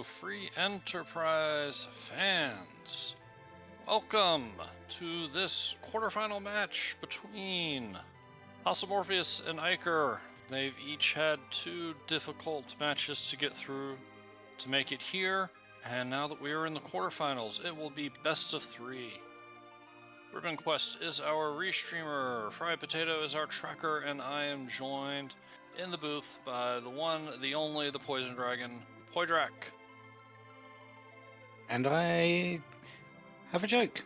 Free Enterprise fans. Welcome to this quarterfinal match between Possumorpheus and Eykir. They've each had two difficult matches to get through to make it here, and now that we are in the quarterfinals, it will be best of three. Ribbon Quest is our restreamer, Fried Potato is our tracker, and I am joined in the booth by the one, the only, the Poison Dragon, Poydrak. And I have a joke.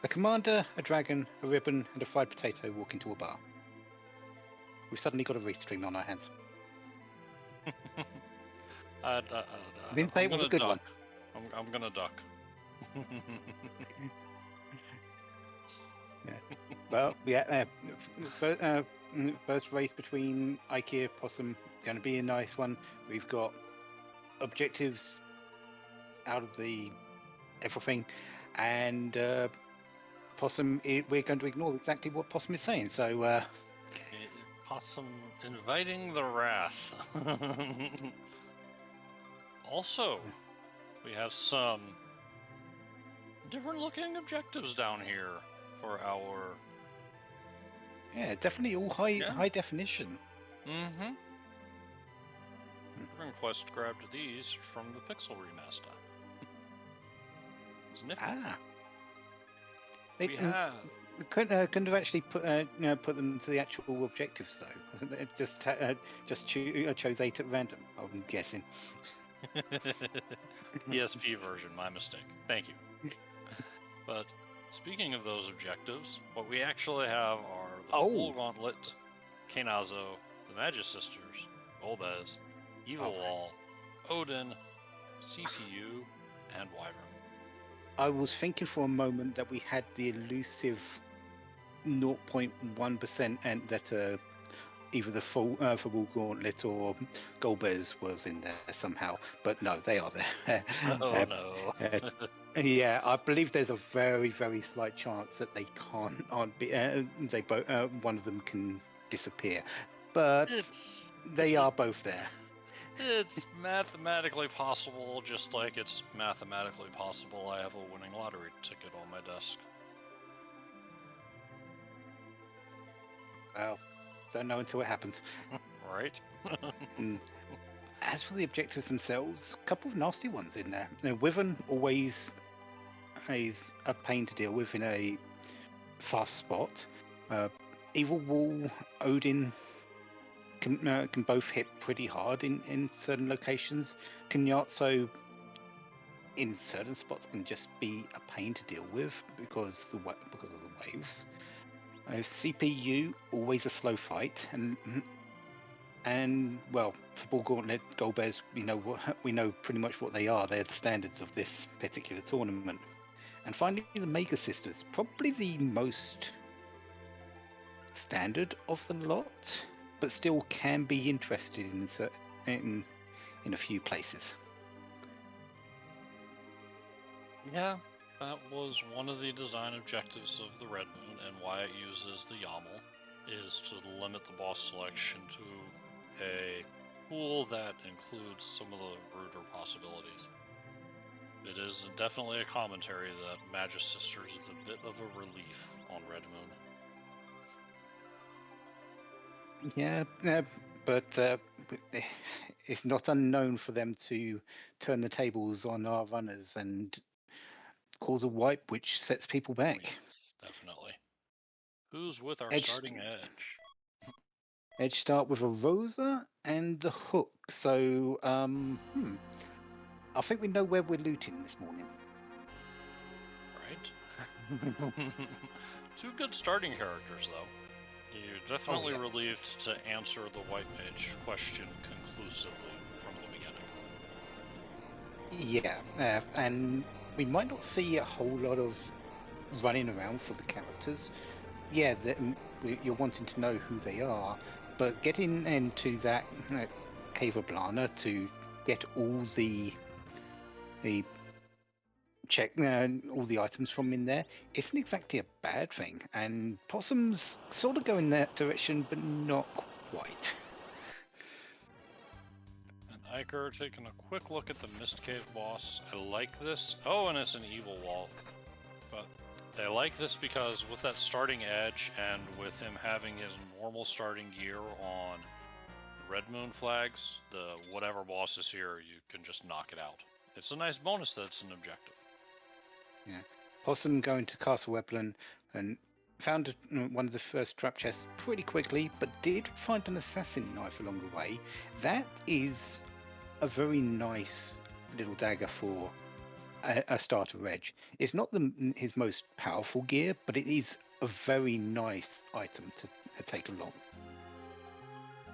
A commander, a dragon, a ribbon, and a fried potato walk into a bar. We've suddenly got a restream on our hands. Didn't say it was a good one. I'm gonna duck. Yeah. Well, yeah. First race between Eykir, Possum, going to be a nice one. We've got objectives out of the everything, and Possum. We're going to ignore exactly what Possum is saying. So. Possum inviting the wrath. Also, we have some different looking objectives down here for our... Yeah, definitely all high definition. Mm-hmm. Ribbon Quest grabbed these from the Pixel Remaster. It's nifty. They couldn't have actually put them to the actual objectives though. It just chose 8 at random. I'm guessing. ESP version, my mistake. Thank you. But speaking of those objectives, what we actually have are the Full Gauntlet, Kenazo, the Magic Sisters, Golbez, Evil Wall, Odin, CPU, and Wyvern. I was thinking for a moment that we had the elusive 0.1% and that either the Full Gauntlet or Golbez was in there somehow, but no, they are there. Oh no. Yeah, I believe there's a very, very slight chance that they aren't be. They both one of them can disappear, but they are both there. It's mathematically possible, just like it's mathematically possible I have a winning lottery ticket on my desk. Well, don't know until it happens. Right? As for the objectives themselves, a couple of nasty ones in there. Wyvern always is a pain to deal with in a fast spot. Evil Wall, Odin can both hit pretty hard in certain locations. Kenyatso in certain spots can just be a pain to deal with because of the waves. CPU always a slow fight, and well, for Full Gauntlet, Golbez, we know pretty much what they are. They're the standards of this particular tournament. And finally, the Mega Sisters, probably the most standard of the lot, but still can be interested in a few places. Yeah, that was one of the design objectives of the Red Moon, and why it uses the YAML is to limit the boss selection to a pool that includes some of the ruder possibilities. It is definitely a commentary that Magic Sisters is a bit of a relief on Red Moon. Yeah, but it's not unknown for them to turn the tables on our runners and cause a wipe, which sets people back. Yes, definitely. Who's with our starting edge? Edge start with a Rosa and the Hook. So, I think we know where we're looting this morning. Right. Two good starting characters, though. You're definitely relieved to answer the White Mage question conclusively from the beginning. Yeah, and we might not see a whole lot of running around for the characters. Yeah, you're wanting to know who they are, but getting into that Cave of Blana to get all the check all the items from in there isn't exactly a bad thing, and Possum's sort of going that direction, but not quite. And Eykir taking a quick look at the Mist Cave boss. I like this. Oh, and it's an evil wall. But I like this because with that starting edge and with him having his normal starting gear on Red Moon flags, the whatever boss is here, you can just knock it out. It's a nice bonus that it's an objective. Yeah. Possum going to Castle Webland and found one of the first trap chests pretty quickly, but did find an assassin knife along the way. That is a very nice little dagger for a starter edge. It's not his most powerful gear, but it is a very nice item to take along.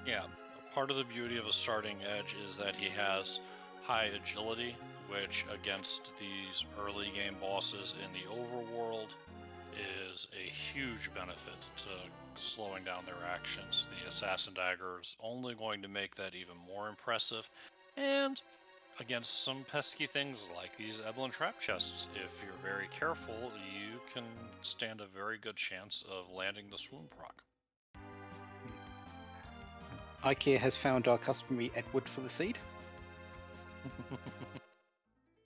Yeah, part of the beauty of a starting edge is that he has high agility, which against these early game bosses in the overworld is a huge benefit to slowing down their actions. The assassin dagger is only going to make that even more impressive, and against some pesky things like these Evelyn trap chests, if you're very careful, you can stand a very good chance of landing the swoon proc. Eykir has found our customary Edward for the seed.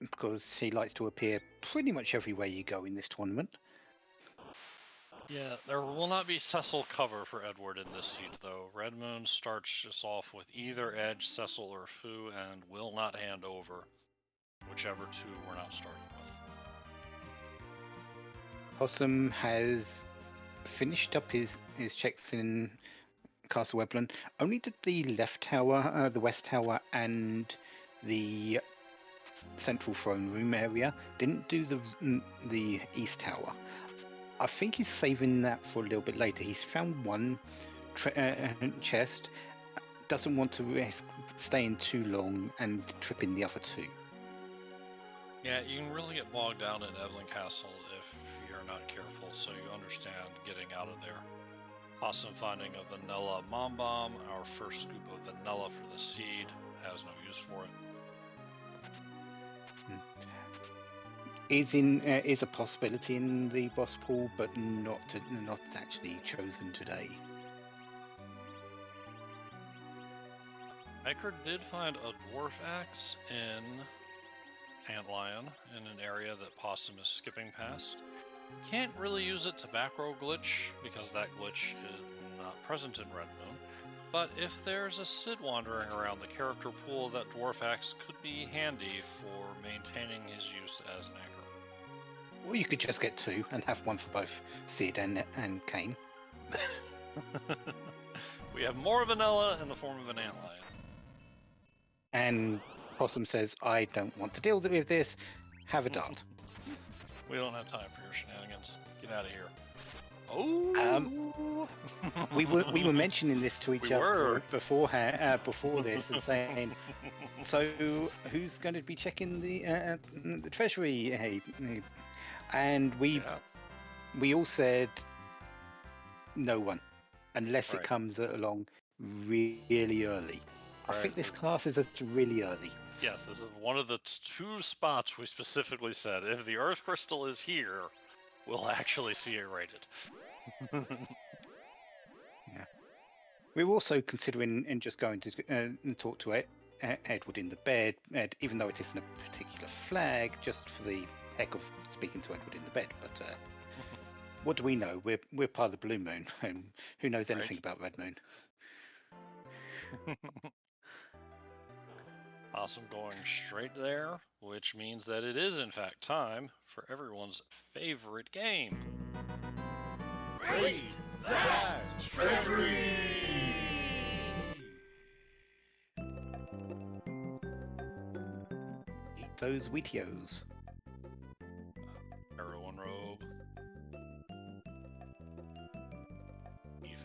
Because he likes to appear pretty much everywhere you go in this tournament. Yeah, there will not be Cecil cover for Edward in this seed, though. Red Moon starts us off with either Edge, Cecil, or Fu, and will not hand over whichever two we're not starting with. Possum has finished up his checks in Castle Webland. Only did the left tower, the west tower, and the central throne room area. Didn't do the east tower. I think he's saving that for a little bit later. He's found one chest. Doesn't want to risk staying too long and tripping the other two. Yeah, you can really get bogged down in Evelyn Castle if you're not careful, so you understand getting out of there. Possum finding a vanilla mom bomb. Our first scoop of vanilla for the seed. Has no use for it. Is a possibility in the boss pool, but not actually chosen today. Eykir did find a dwarf axe in Antlion in an area that Possum is skipping past. Can't really use it to back row glitch because that glitch is not present in Red Moon. But if there's a Cid wandering around the character pool, that dwarf axe could be handy for maintaining his use as an anchor. Or you could just get two and have one for both Cid and Kane. We have more vanilla in the form of an antlion. And Possum says, I don't want to deal with this. Have a dart. We don't have time for your shenanigans. Get out of here. Oh! We were mentioning this to each other beforehand, before this, and saying, so who's going to be checking the treasury? And we all said no one, unless it comes along really early. I think this class is really early. Yes, this is one of the two spots we specifically said, if the Earth Crystal is here, we'll actually see it rated. Yeah. We were also considering just going to talk to Edward in the bed, even though it isn't a particular flag, just for the heck of speaking to Edward in the bed. But what do we know? We're part of the Blue Moon, and who knows anything about Red Moon? Awesome, going straight there, which means that it is in fact time for everyone's favorite game. Rate that treasury! Eat those Wheatios. Heroin robe.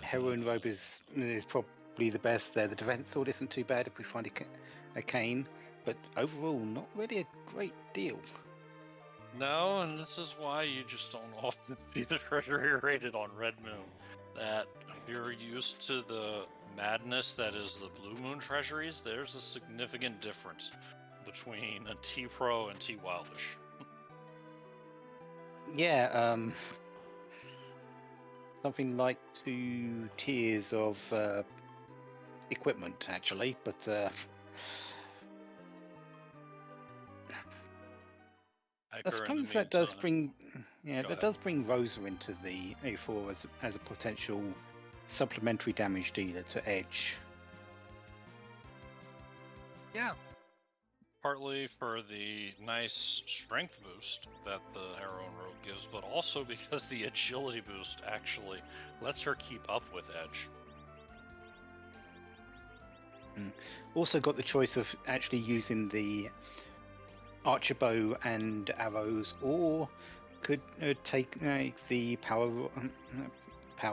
Heroin robe is probably the best there. The defense sword isn't too bad if we find a cane, but overall not really a great deal. No, and this is why you just don't often see the treasury rated on Red Moon. That if you're used to the madness that is the Blue Moon treasuries, there's a significant difference between a T-Pro and T-Wildish. Yeah, something like 2 tiers of equipment, actually, but Eykir in the suppose that does meantime. bring, yeah, Go that ahead. does bring Rosa into the A4 as a potential supplementary damage dealer to Edge. Yeah. Partly for the nice strength boost that the Heroine Rogue gives, but also because the agility boost actually lets her keep up with Edge. Also got the choice of actually using the archer bow and arrows, or could take the power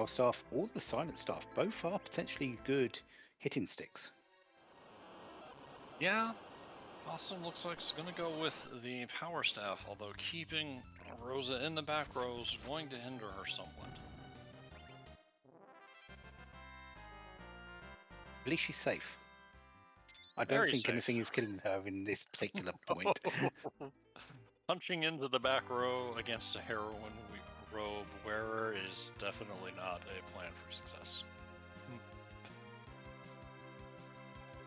staff or the silent staff. Both are potentially good hitting sticks. Yeah, Possum looks like it's going to go with the power staff, although keeping Rosa in the back row is going to hinder her somewhat. At least she's safe. I don't Very think safe. anything is killing her in this particular point. Punching into the back row against a heroine robe wearer is definitely not a plan for success.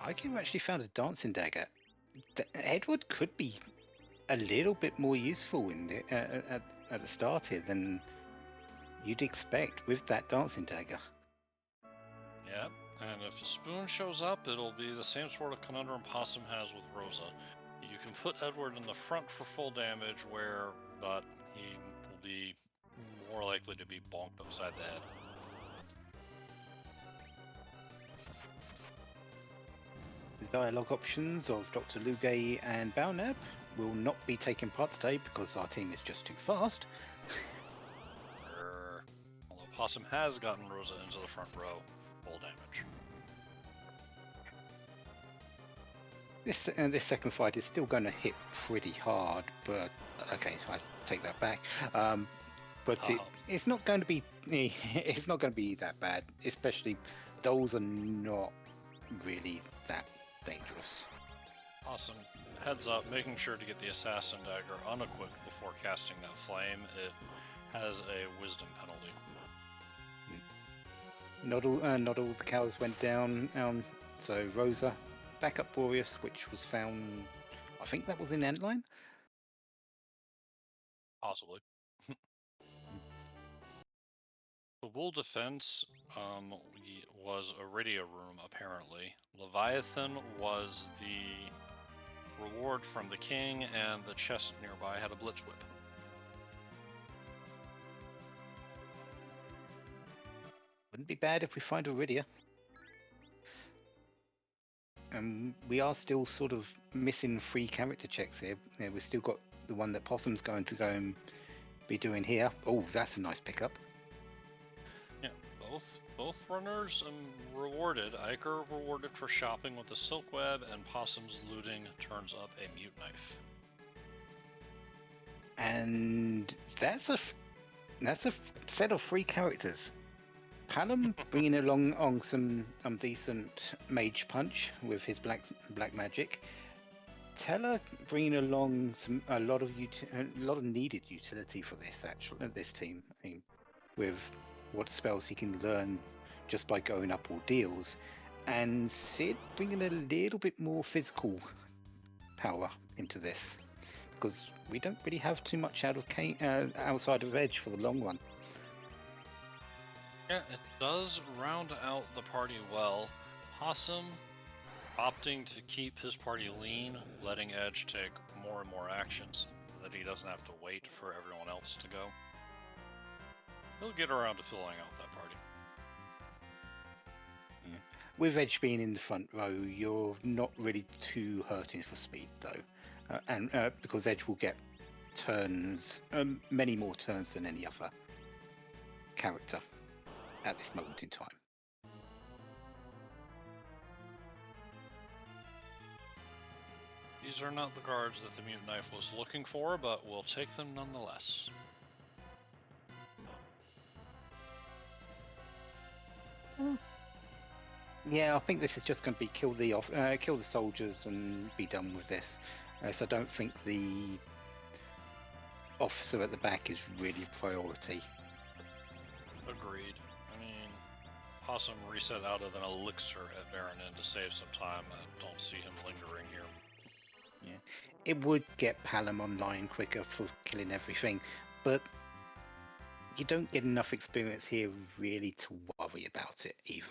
Eykir actually found a dancing dagger. Edward could be a little bit more useful in at the start here than you'd expect with that dancing dagger. Yeah, and if a spoon shows up, it'll be the same sort of conundrum Possum has with Rosa. You can put Edward in the front for full damage, but he will be more likely to be bonked upside the head. The dialogue options of Dr. Lugay and Balnab will not be taking part today because our team is just too fast. Although Possum has gotten Rosa into the front row, full damage. This second fight is still going to hit pretty hard, but okay, I take that back. But it's not going to be it's not going to be that bad. Especially those are not really that dangerous. Awesome. Heads up, making sure to get the assassin dagger unequipped before casting that flame. It has a wisdom penalty. Not all the cows went down. So Rosa, backup Boreas, which was found, I think that was in Antline. Possibly. The Wool Defense was Iridia Room, apparently. Leviathan was the reward from the king, and the chest nearby had a Blitz Whip. Wouldn't be bad if we find Iridia. We are still sort of missing 3 character checks here. We've still got the one that Possum's going to go and be doing here. Oh, that's a nice pickup. Yeah, both runners rewarded. Eykir rewarded for shopping with the silk web, and Possum's looting turns up a mute knife. And that's a set of 3 characters. Palom bringing along on some decent mage punch with his black magic. Teller bringing along a lot of needed utility for this team. I mean, with what spells he can learn just by going up Ordeals, and Sid bringing a little bit more physical power into this, because we don't really have too much outside of Edge for the long run. Yeah, it does round out the party well. Possum opting to keep his party lean, letting Edge take more and more actions, so that he doesn't have to wait for everyone else to go. He'll get around to filling out that party. Yeah. With Edge being in the front row, you're not really too hurting for speed though, and because Edge will get turns, many more turns than any other character at this moment in time. These are not the cards that the Mute Knife was looking for, but we'll take them nonetheless. Yeah, I think this is just going to be kill the soldiers and be done with this. So I don't think the officer at the back is really a priority. Agreed. I mean, Possum reset out of an elixir at Baronin to save some time. I don't see him lingering here. Yeah, it would get Palom online quicker for killing everything, but you don't get enough experience here really to worry about it either.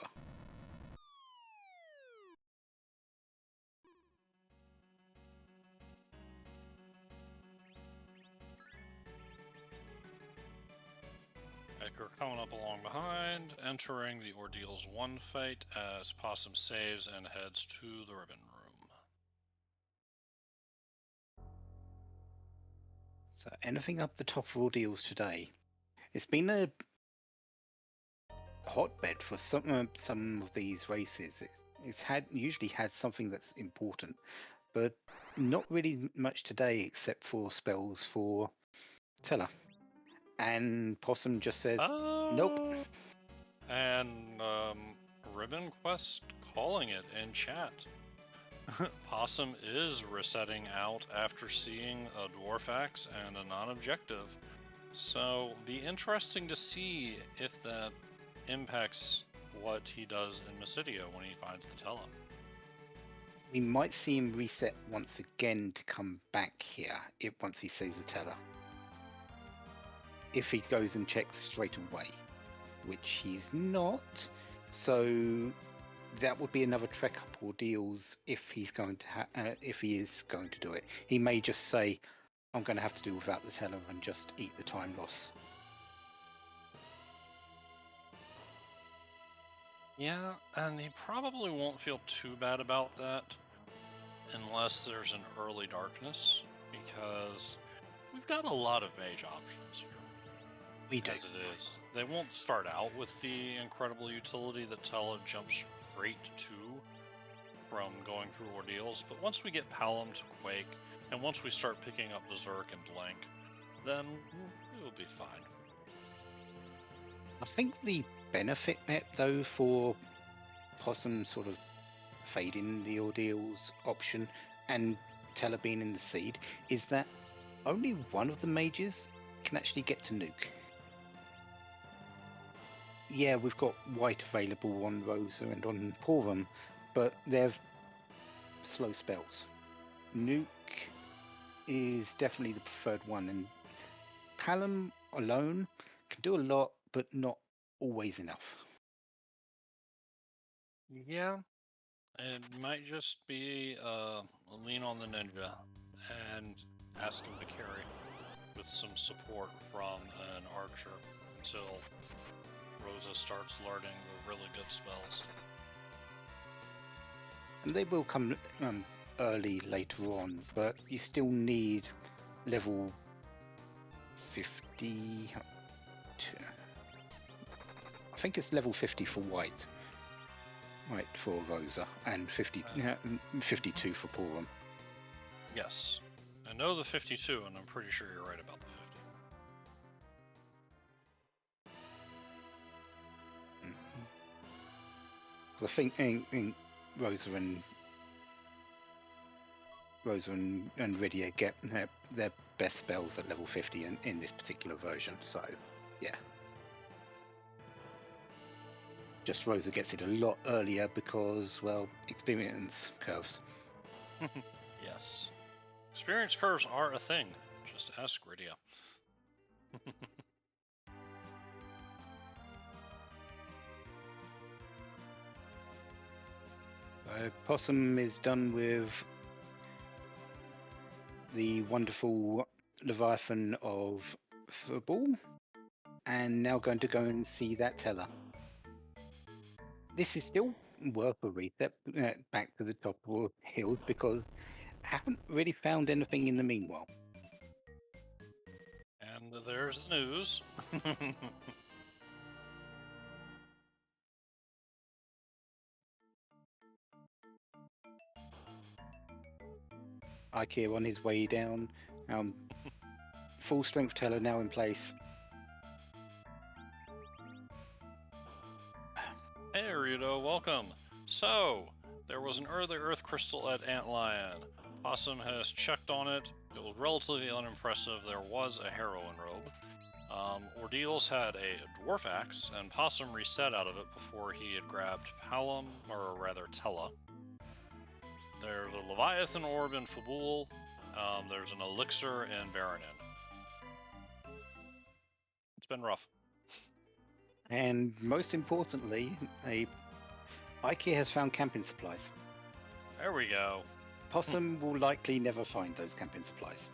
Eykir coming up along behind, entering the Ordeals 1 fight as Possum saves and heads to the ribbon room. So anything up the top of Ordeals today? It's been a hotbed for some of these races. It's usually had something that's important, but not really much today except for spells for Teller. And Possum just says, nope. And Ribbon Quest calling it in chat. Possum is resetting out after seeing a Dwarf Axe and a non-objective. So, be interesting to see if that impacts what he does in Mysidia when he finds the Tella. We might see him reset once again to come back here once he sees the Teller. If he goes and checks straight away, which he's not, so that would be another trek up Ordeals if he's going to if he is going to do it. He may just say, I'm going to have to do without the Teller and just eat the time loss. Yeah, and he probably won't feel too bad about that unless there's an early darkness, because we've got a lot of mage options here. We do. As it is. They won't start out with the incredible utility that Tella jumps straight to from going through Ordeals, but once we get Palom to Quake, and once we start picking up Berserk and Blink, then it will be fine. I think the benefit though for Possum sort of fading the Ordeals option and Teller being in the seed is that only one of the mages can actually get to nuke. Yeah, we've got white available on Rosa and on Porum, but they're slow spells. Nuke is definitely the preferred one, and Palom alone can do a lot, but not always enough. Yeah, it might just be a lean on the ninja and ask him to carry with some support from an archer until Rosa starts learning the really good spells. And they will come early later on, but you still need level 50. I think it's level 50 for white. Right, for Rosa, and 52 for Porum. Yes. I know the 52, and I'm pretty sure you're right about the 50. I think in Rosa and Rydia get their best spells at level 50 in this particular version, so yeah. Just Rosa gets it a lot earlier because, well, experience curves. Yes. Experience curves are a thing. Just ask Rydia. So Possum is done with the wonderful Leviathan of football, and now going to go and see that Teller. This is still worth a reset back to the top of hills because I haven't really found anything in the meanwhile. And there's the news. Eykir on his way down. Full strength Teller now in place. Hey Rito, welcome. So, there was an early Earth Crystal at Antlion. Possum has checked on it. It was relatively unimpressive. There was a Heroine Robe. Ordeals had a Dwarf Axe, and Possum reset out of it before he had grabbed Palom, or rather Tella. There's a Leviathan Orb in Fabul, There's an elixir in Baronin. It's been rough. And most importantly, Eykir has found camping supplies. There we go. Possum will likely never find those camping supplies.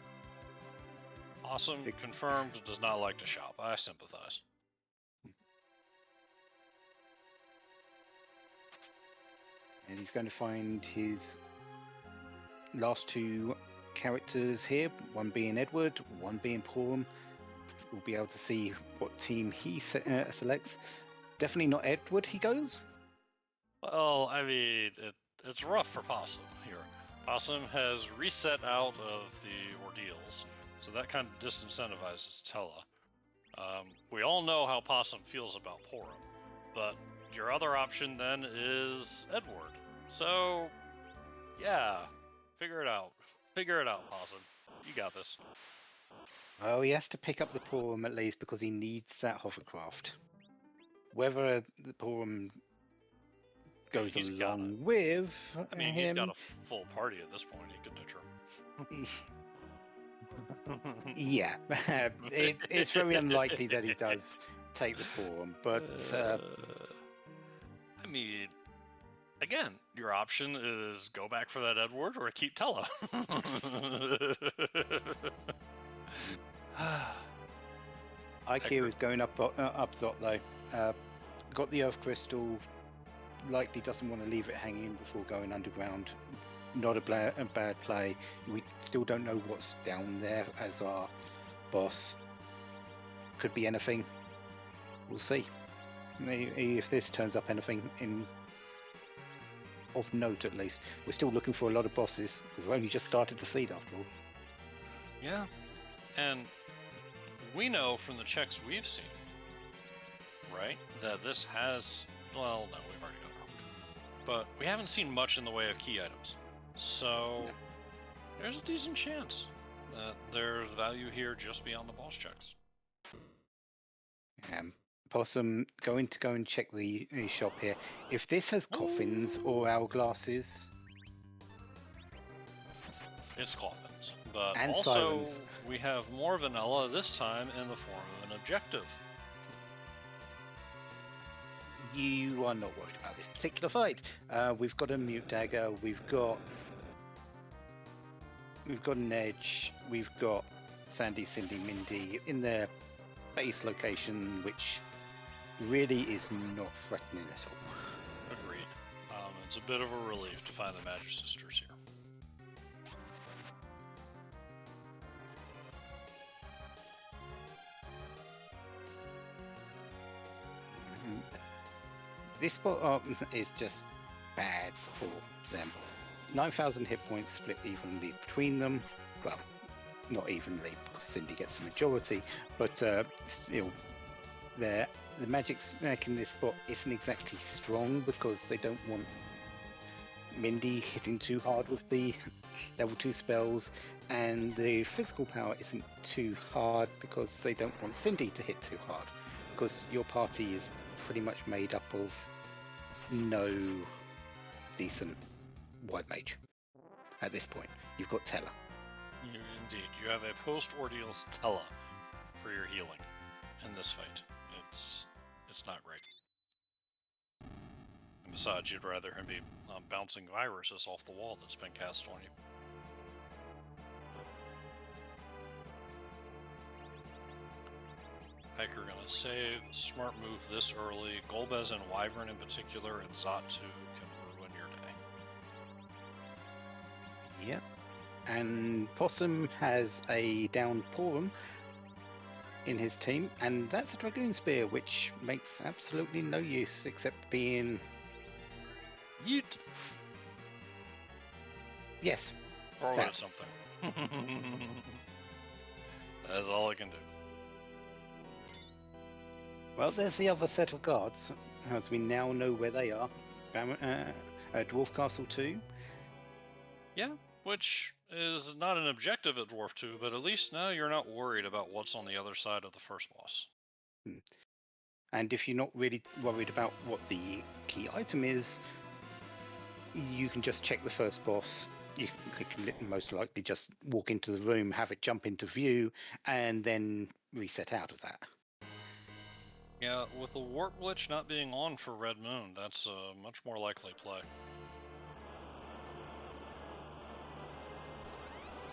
Awesome. Confirmed does not like to shop. I sympathize. And he's going to find his last two characters here, one being Edward, one being Porum. We'll be able to see what team he selects. Definitely not Edward, he goes. Well, I mean, it's rough for Possum here. Possum has reset out of the Ordeals, so that kind of disincentivizes Tella. We all know how Possum feels about Porum, but your other option then is Edward. So, yeah, figure it out. Figure it out, Possum. You got this. Oh, he has to pick up the Porum at least because he needs that hovercraft. Whether the Porum goes along with I mean, him, he's got a full party at this point. He could nurture him. Yeah, it's very unlikely that he does take the Porum, but I mean, again, your option is go back for that Edward or keep Tella. Eykir is going up Zot though. Got the Earth Crystal. Likely doesn't want to leave it hanging before going underground. Not a bad play. We still don't know what's down there as our boss. Could be anything. We'll see. If this turns up anything of note, at least. We're still looking for a lot of bosses. We've only just started the seed after all. Yeah, and we know from the checks we've seen, right, that this has, well, no, we've already got it wrong, but we haven't seen much in the way of key items. So there's a decent chance that there's value here just beyond the boss checks. Possum going to go and check the shop here. If this has coffins or hourglasses, it's coffins, but and also sirens. We have more vanilla this time in the form of an objective. You are not worried about this particular fight. We've got a mute dagger. We've got an edge. We've got Sandy, Cindy, Mindy in their base location, which really is not threatening at all. Agreed. It's a bit of a relief to find the Magic Sisters here. This spot is just bad for them. 9,000 hit points split evenly between them. Well, not evenly because Cindy gets the majority, but still, the magic spec in this spot isn't exactly strong because they don't want Mindy hitting too hard with the level 2 spells, and the physical power isn't too hard because they don't want Cindy to hit too hard, because your party is pretty much made up of no decent white mage at this point. You've got Tella. Indeed, you have a post-Ordeals Tella for your healing in this fight. It's not great. And besides, you'd rather him be bouncing viruses off the wall that's been cast on you. Eykir gonna save. Smart move this early. Golbez and Wyvern in particular, and Zot 2 can ruin your day. Yep. And Possum has a down Porum in his team, and that's a Dragoon Spear, which makes absolutely no use except being... Yeet! Yes. Throw it at something. That's all I can do. Well, there's the other set of guards, as we now know where they are. Dwarf Castle 2. Yeah, which is not an objective at Dwarf 2, but at least now you're not worried about what's on the other side of the first boss. And if you're not really worried about what the key item is, you can just check the first boss you can most likely just walk into the room, have it jump into view, and then reset out of that. Yeah, with the warp glitch not being on for Red Moon, that's a much more likely play.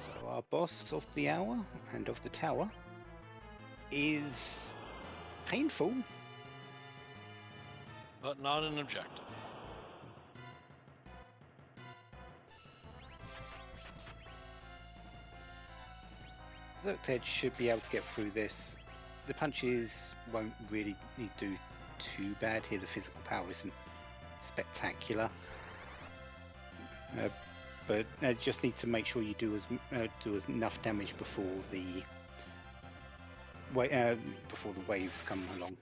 So our boss of the hour and of the tower is painful, But not an objective. Zergted should be able to get through this. The punches won't really need to do too bad here. The physical power isn't spectacular, but just need to make sure you do enough damage before the waves come along.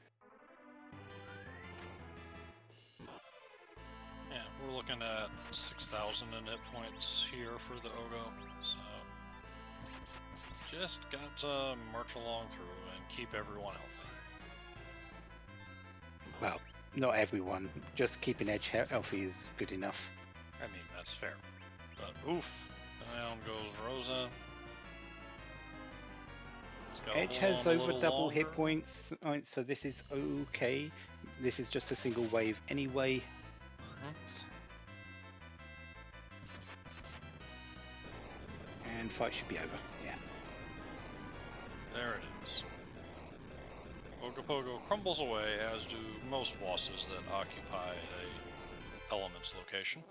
Yeah, we're looking at 6,000 in hit points here for the Ogo, so just got to march along through and keep everyone healthy. Well, not everyone. Just keeping Edge healthy is good enough. I mean, that's fair. But oof, down goes Rosa. Edge has over double hit points, so this is okay. This is just a single wave anyway. And fight should be over, yeah. There it is. Ogopogo crumbles away, as do most bosses that occupy a element's location.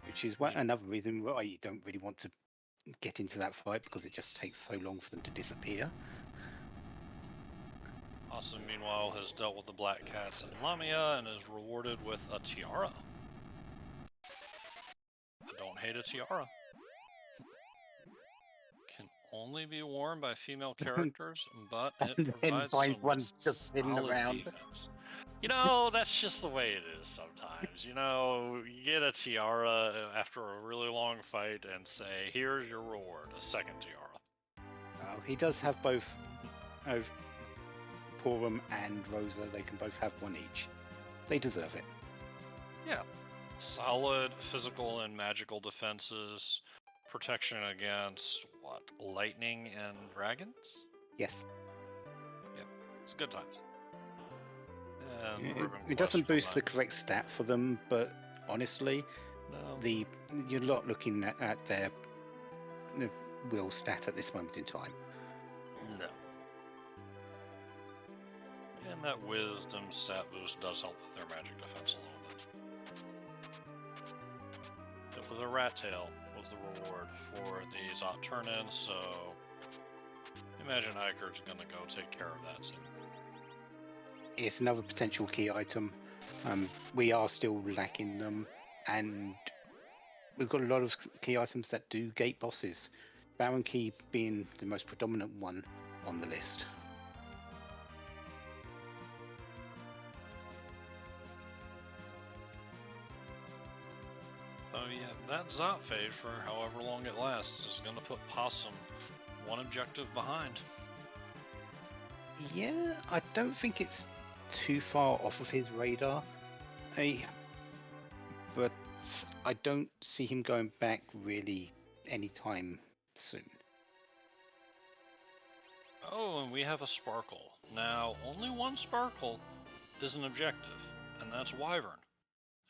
Which is another reason why you don't really want to get into that fight, because it just takes so long for them to disappear. Possum, meanwhile, has dealt with the Black Cats and Lamia and is rewarded with a tiara. I don't hate a tiara. Can only be worn by female characters, but it provides some one just sitting solid around. defense. You know, that's just the way it is sometimes. You know, you get a tiara after a really long fight and say, here's your reward, a second tiara. He does have both Porum and Rosa. They can both have one each. They deserve it. Yeah. Solid physical and magical defenses, protection against, what, lightning and dragons? Yes. Yeah, it's good times. It doesn't boost the correct stat for them, but honestly, no. You're not looking at their will stat at this moment in time. No. And that wisdom stat boost does help with their magic defense a little bit. It was a rat tail was the reward for the Zot turn-in, so imagine Eykir's gonna go take care of that soon. It's another potential key item. We are still lacking them, and we've got a lot of key items that do gate bosses. Baron Key being the most predominant one on the list. Oh yeah, that Zot phase, for however long it lasts, is going to put Possum one objective behind. Yeah, I don't think it's too far off of his radar. But I don't see him going back really anytime soon. Oh, and we have a Sparkle. Now, only one Sparkle is an objective, and that's Wyvern.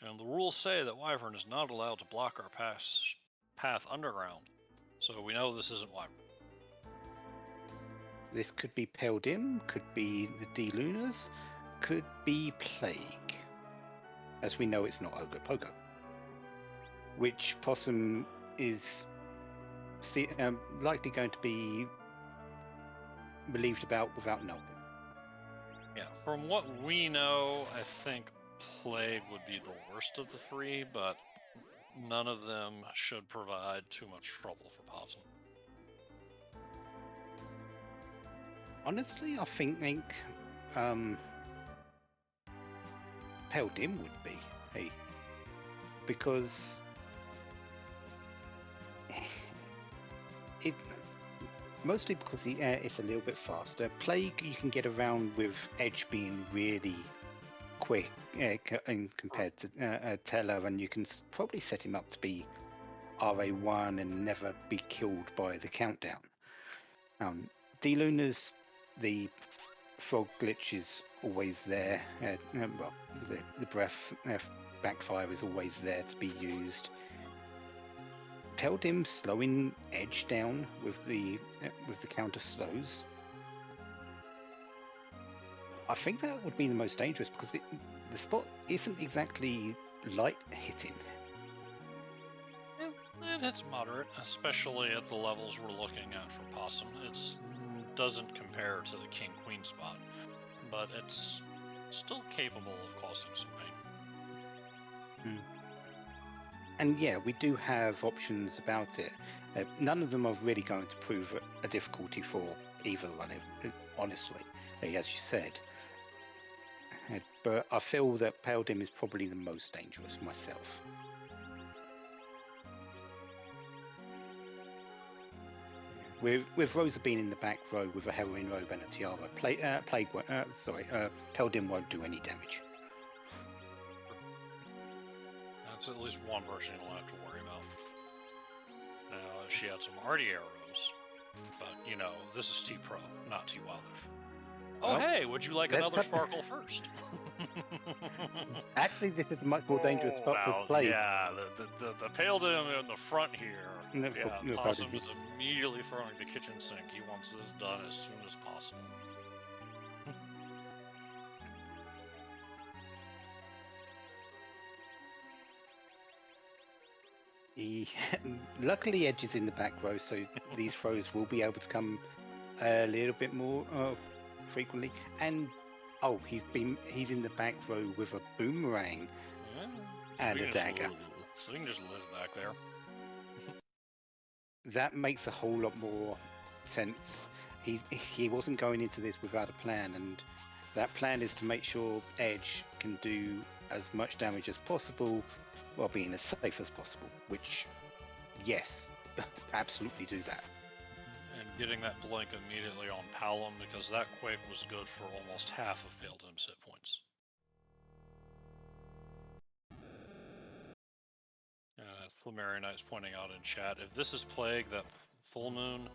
And the rules say that Wyvern is not allowed to block our path underground, so we know this isn't Wyvern. This could be Pale Dim, could be the D-Lunars, could be Plague. As we know, it's not Ogopogo. Which Possum is likely going to be relieved about without knowing. Yeah, from what we know, I think Plague would be the worst of the three, but none of them should provide too much trouble for Possum. Honestly, I think Pale Dim would be, because mostly because it's a little bit faster. Plague you can get around with Edge being really quick compared to Teller, and you can probably set him up to be RA1 and never be killed by the countdown. D-Luna's the frog glitch is always there. Well, the breath backfire is always there to be used. Peldim slowing Edge down with the counter slows. I think that would be the most dangerous because the spot isn't exactly light hitting. It hits moderate, especially at the levels we're looking at for Possum. It doesn't compare to the King-Queen spot, but it's still capable of causing some pain. And yeah, we do have options about it. None of them are really going to prove a difficulty for either one, honestly, as you said. But I feel that Peldim is probably the most dangerous myself. With Rosa being in the back row with a heroin robe and a tiara, Peldim won't do any damage. That's at least one person you'll have to worry about. Now, she had some hardy arrows, but you know, this is T-Pro, not T-Wildlife. Oh, hey, would you like another sparkle first? Actually, this is a much more dangerous spot to play. Yeah, the Peldim in the front here. Possum is immediately throwing the kitchen sink. He wants this done as soon as possible. Luckily, Edge is in the back row, so these throws will be able to come a little bit more frequently. And he's in the back row with a boomerang and a dagger. So he can just live back there. That makes a whole lot more sense. He wasn't going into this without a plan, and that plan is to make sure Edge can do as much damage as possible while being as safe as possible, which, yes, absolutely do that. And getting that blink immediately on Palom, because that quick was good for almost half of Peldom's hit points. As Plumeri Knight's pointing out in chat, if this is Plague, that full moon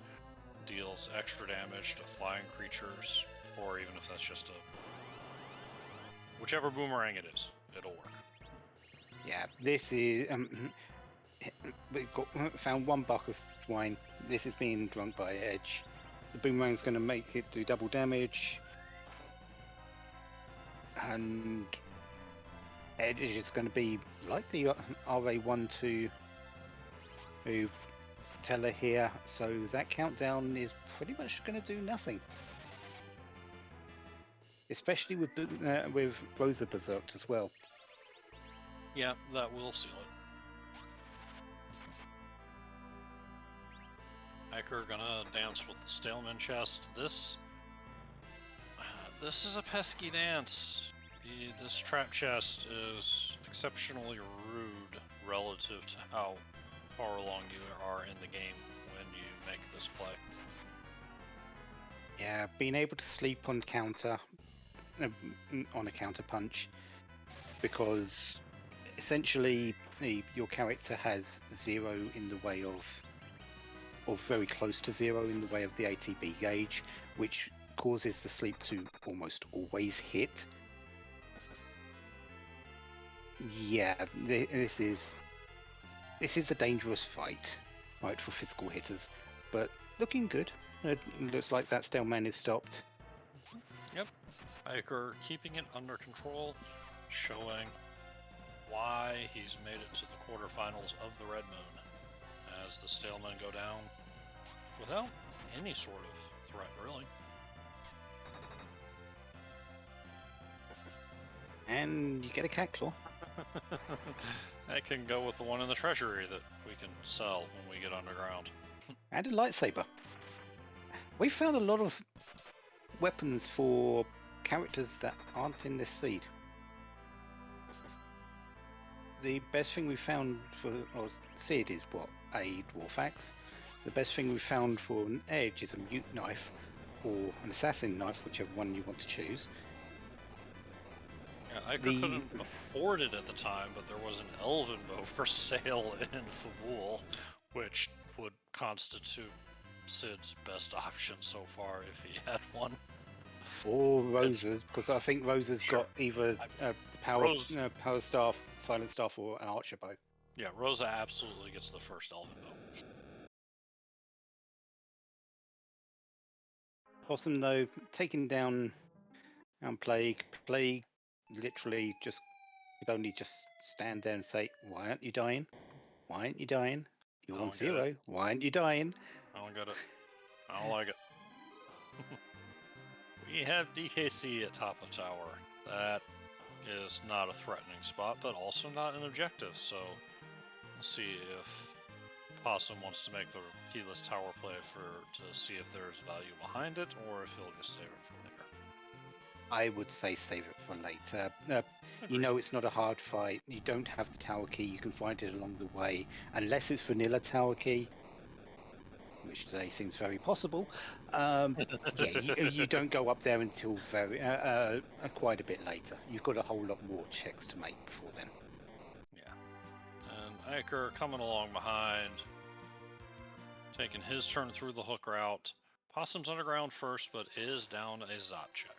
deals extra damage to flying creatures, or even if that's just whichever boomerang it is, it'll work. Yeah, this is we've found one buck of swine. This is being drunk by Edge. The boomerang's going to make it do double damage, and Edge is going to be like the RA1 to Teller here, so that countdown is pretty much going to do nothing. Especially with Rosa Berserked as well. Yeah, that will seal it. Eykir gonna dance with the Staleman chest. This is a pesky dance. This trap chest is exceptionally rude relative to how far along you are in the game when you make this play. Yeah, being able to sleep on counter, on a counter punch, because essentially your character has 0 in the way of, or very close to 0 in the way of the ATB gauge, which causes the sleep to almost always hit. Yeah, this is a dangerous fight, right, for physical hitters, but looking good. It looks like that Staleman is stopped. Yep, Eykir keeping it under control, showing why he's made it to the quarterfinals of the Red Moon, as the Stalemen go down without any sort of threat, really. And you get a cat claw. That can go with the one in the treasury that we can sell when we get underground. And a lightsaber. We found a lot of weapons for characters that aren't in this seed. The best thing we found for Sid is a dwarf axe. The best thing we found for an Edge is a mute knife or an assassin knife, whichever one you want to choose. Yeah, Eykir couldn't afford it at the time, but there was an elven bow for sale in Fabul, which would constitute Sid's best option so far if he had one. Or Rosa's, because I think Rosa's Sure. got either power Rose- power staff, silent staff, or an archer bow. Yeah, Rosa absolutely gets the first elven bow. Possum, though, taking down Plague. Plague literally just could only just stand there and say, "Why aren't you dying? Why aren't you dying? You're I on don't get it. 0. Why aren't you dying?" I don't get it. I don't like it. We have DKC at top of tower. That is not a threatening spot, but also not an objective, so we'll see if Possum wants to make the keyless tower play to see if there's value behind it, or if he'll just save it for later. I would say save it for later. You Agreed. know it's not a hard fight. You don't have the tower key. You can find it along the way. Unless it's vanilla tower key, which today seems very possible. Yeah, you don't go up there until very quite a bit later. You've got a whole lot more checks to make before then. Yeah. And Eykir coming along behind, taking his turn through the hook route. Possum's underground first, but is down a Zot check.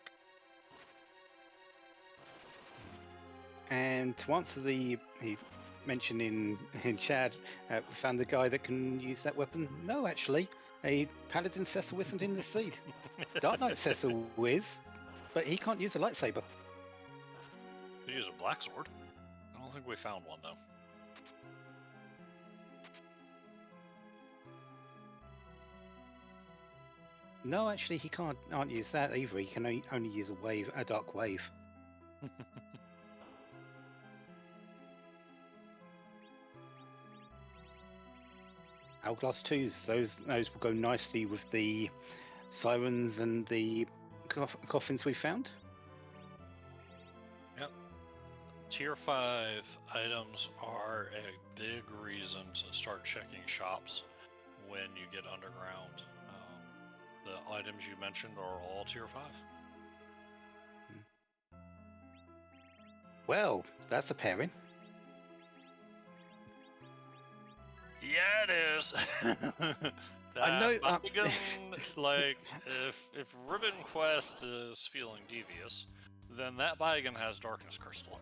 And to answer he mentioned in chat, found the guy that can use that weapon. No, actually, a Paladin Cecil isn't in the seed. Dark Knight Cecil is, but he can't use a lightsaber. He use a black sword. I don't think we found one though. No, actually, he can't use that either. He can only use a dark wave. Hourglass 2s, those will go nicely with the sirens and the coffins we found. Yep. Tier 5 items are a big reason to start checking shops when you get underground. The items you mentioned are all Tier 5. Well, that's a pairing. Yeah, it is. I know. Baigan, like, if Ribbon Quest is feeling devious, then that Baigan has Darkness Crystal.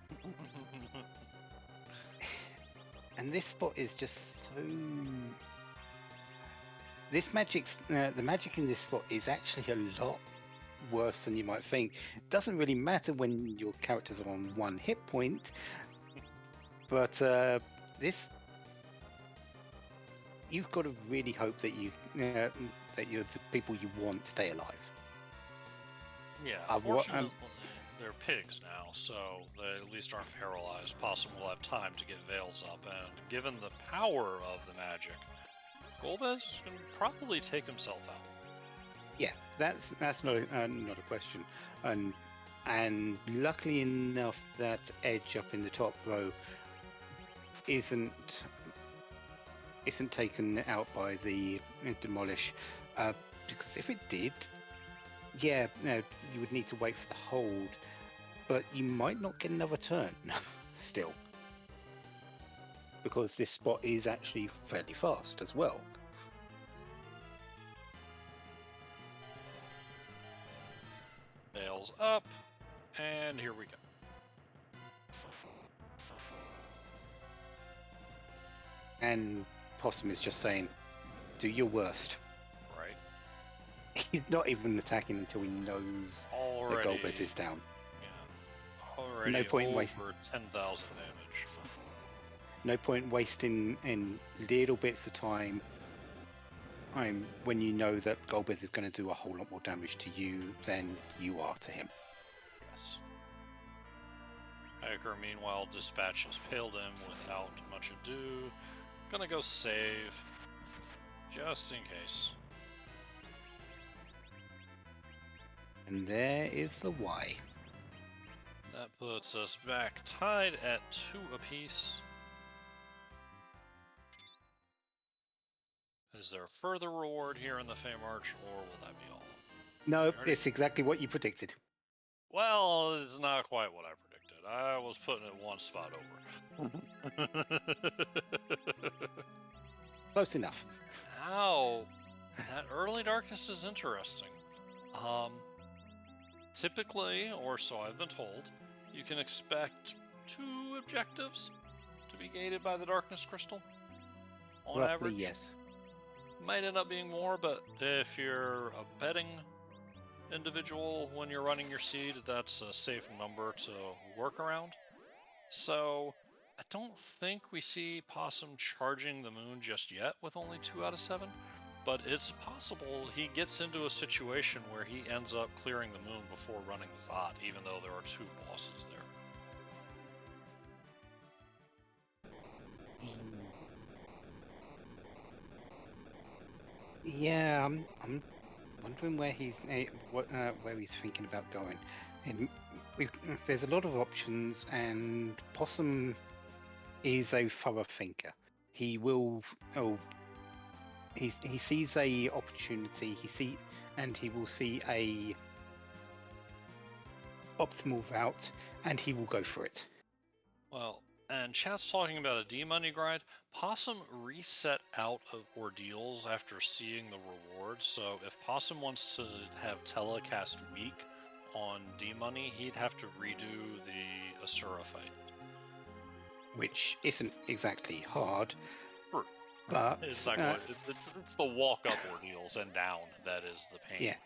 And this spot is just so. This magic's the magic in this spot is actually a lot worse than you might think. It doesn't really matter when your characters are on 1 hit point, but this. You've got to really hope that the people you want stay alive. Yeah, unfortunately, they're pigs now, so they at least aren't paralyzed. Possum will have time to get Veils up, and given the power of the magic, Golbez can probably take himself out. Yeah, that's not a question, and luckily enough, that edge up in the top row isn't taken out by the demolish, because if it did, yeah, you would need to wait for the hold, but you might not get another turn still, because this spot is actually fairly fast as well. Veils up, and here we go. And Possum is just saying, do your worst. Right. He's not even attacking until he knows that Golbez is down. Yeah. Already No point over wasting 10,000 damage. No point wasting in little bits of time. When you know that Golbez is going to do a whole lot more damage to you than you are to him. Yes. Eykir, meanwhile, dispatches Paledem without much ado. Gonna go save, just in case. And there is the Y. That puts us back tied at 2 apiece. Is there a further reward here in the Fey March, or will that be all? No, it's exactly what you predicted. Well, it's not quite what I predicted. I was putting it one spot over. Close enough. How? That early darkness is interesting. Typically, or so I've been told, you can expect 2 objectives to be gated by the darkness crystal. On Roughly, average, yes. might end up being more, but if you're a betting individual when you're running your seed, that's a safe number to work around. So I don't think we see Possum charging the moon just yet with only 2 out of 7, but it's possible he gets into a situation where he ends up clearing the moon before running Zod, even though there are 2 bosses there. Yeah, I'm wondering where where he's thinking about going. And there's a lot of options, and Possum is a thorough thinker. He will. He sees a opportunity. He will see a optimal route, and he will go for it. Well, and chat's talking about a D-money grind. Possum reset out of Ordeals after seeing the rewards, so if Possum wants to have telecast weak on D-money, he'd have to redo the Asura fight. Which isn't exactly hard, True. but It's not it's the walk-up Ordeals and down that is the pain. yeah,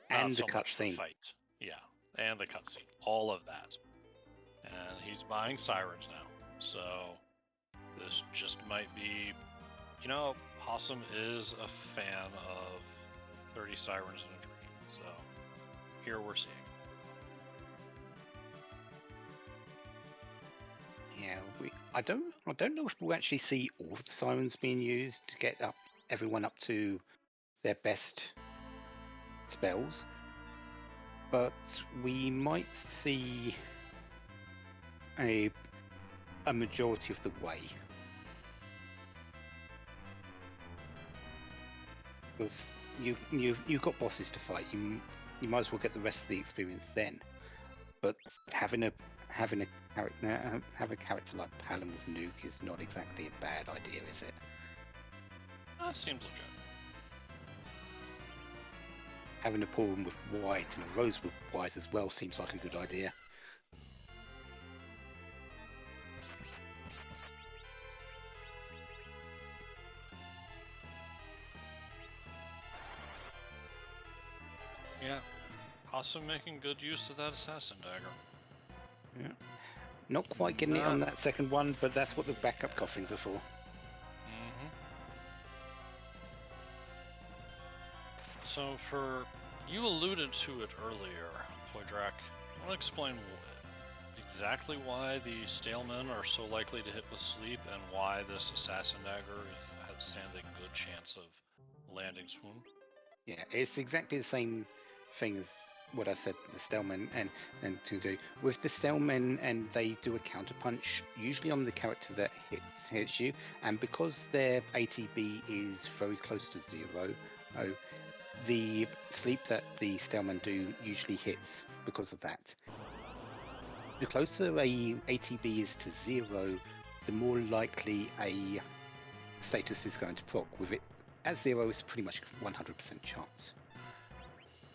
Not and so the much the cutscene. fight. Yeah, and the cutscene. All of that. And he's buying sirens now. So this just might be, Possum is a fan of 30 sirens in a dream. So here we're seeing. Yeah, I don't know if we'll actually see all of the sirens being used to get everyone up to their best spells, but we might see a majority of the way. Because you've got bosses to fight, you might as well get the rest of the experience then. But having a character like Palin with Nuke is not exactly a bad idea, is it? That seems legit. Having a Pawn with White and a Rose with White as well seems like a good idea. Yeah. Possum making good use of that assassin dagger. Yeah. Not quite getting it on that second one, but that's what the backup coffins are for. Mm-hmm. So you alluded to it earlier, Ploydrak. You want to explain exactly why the Stalemen are so likely to hit with sleep and why this assassin dagger stands a good chance of landing swoon? Yeah, it's exactly the same thing as what I said, the Stalemen and to do with the Stalemen, and they do a counterpunch usually on the character that hits you, and because their ATB is very close to 0, the sleep that the Stalemen do usually hits because of that. The closer a ATB is to 0, the more likely a status is going to proc. With it at 0, it's pretty much 100% chance.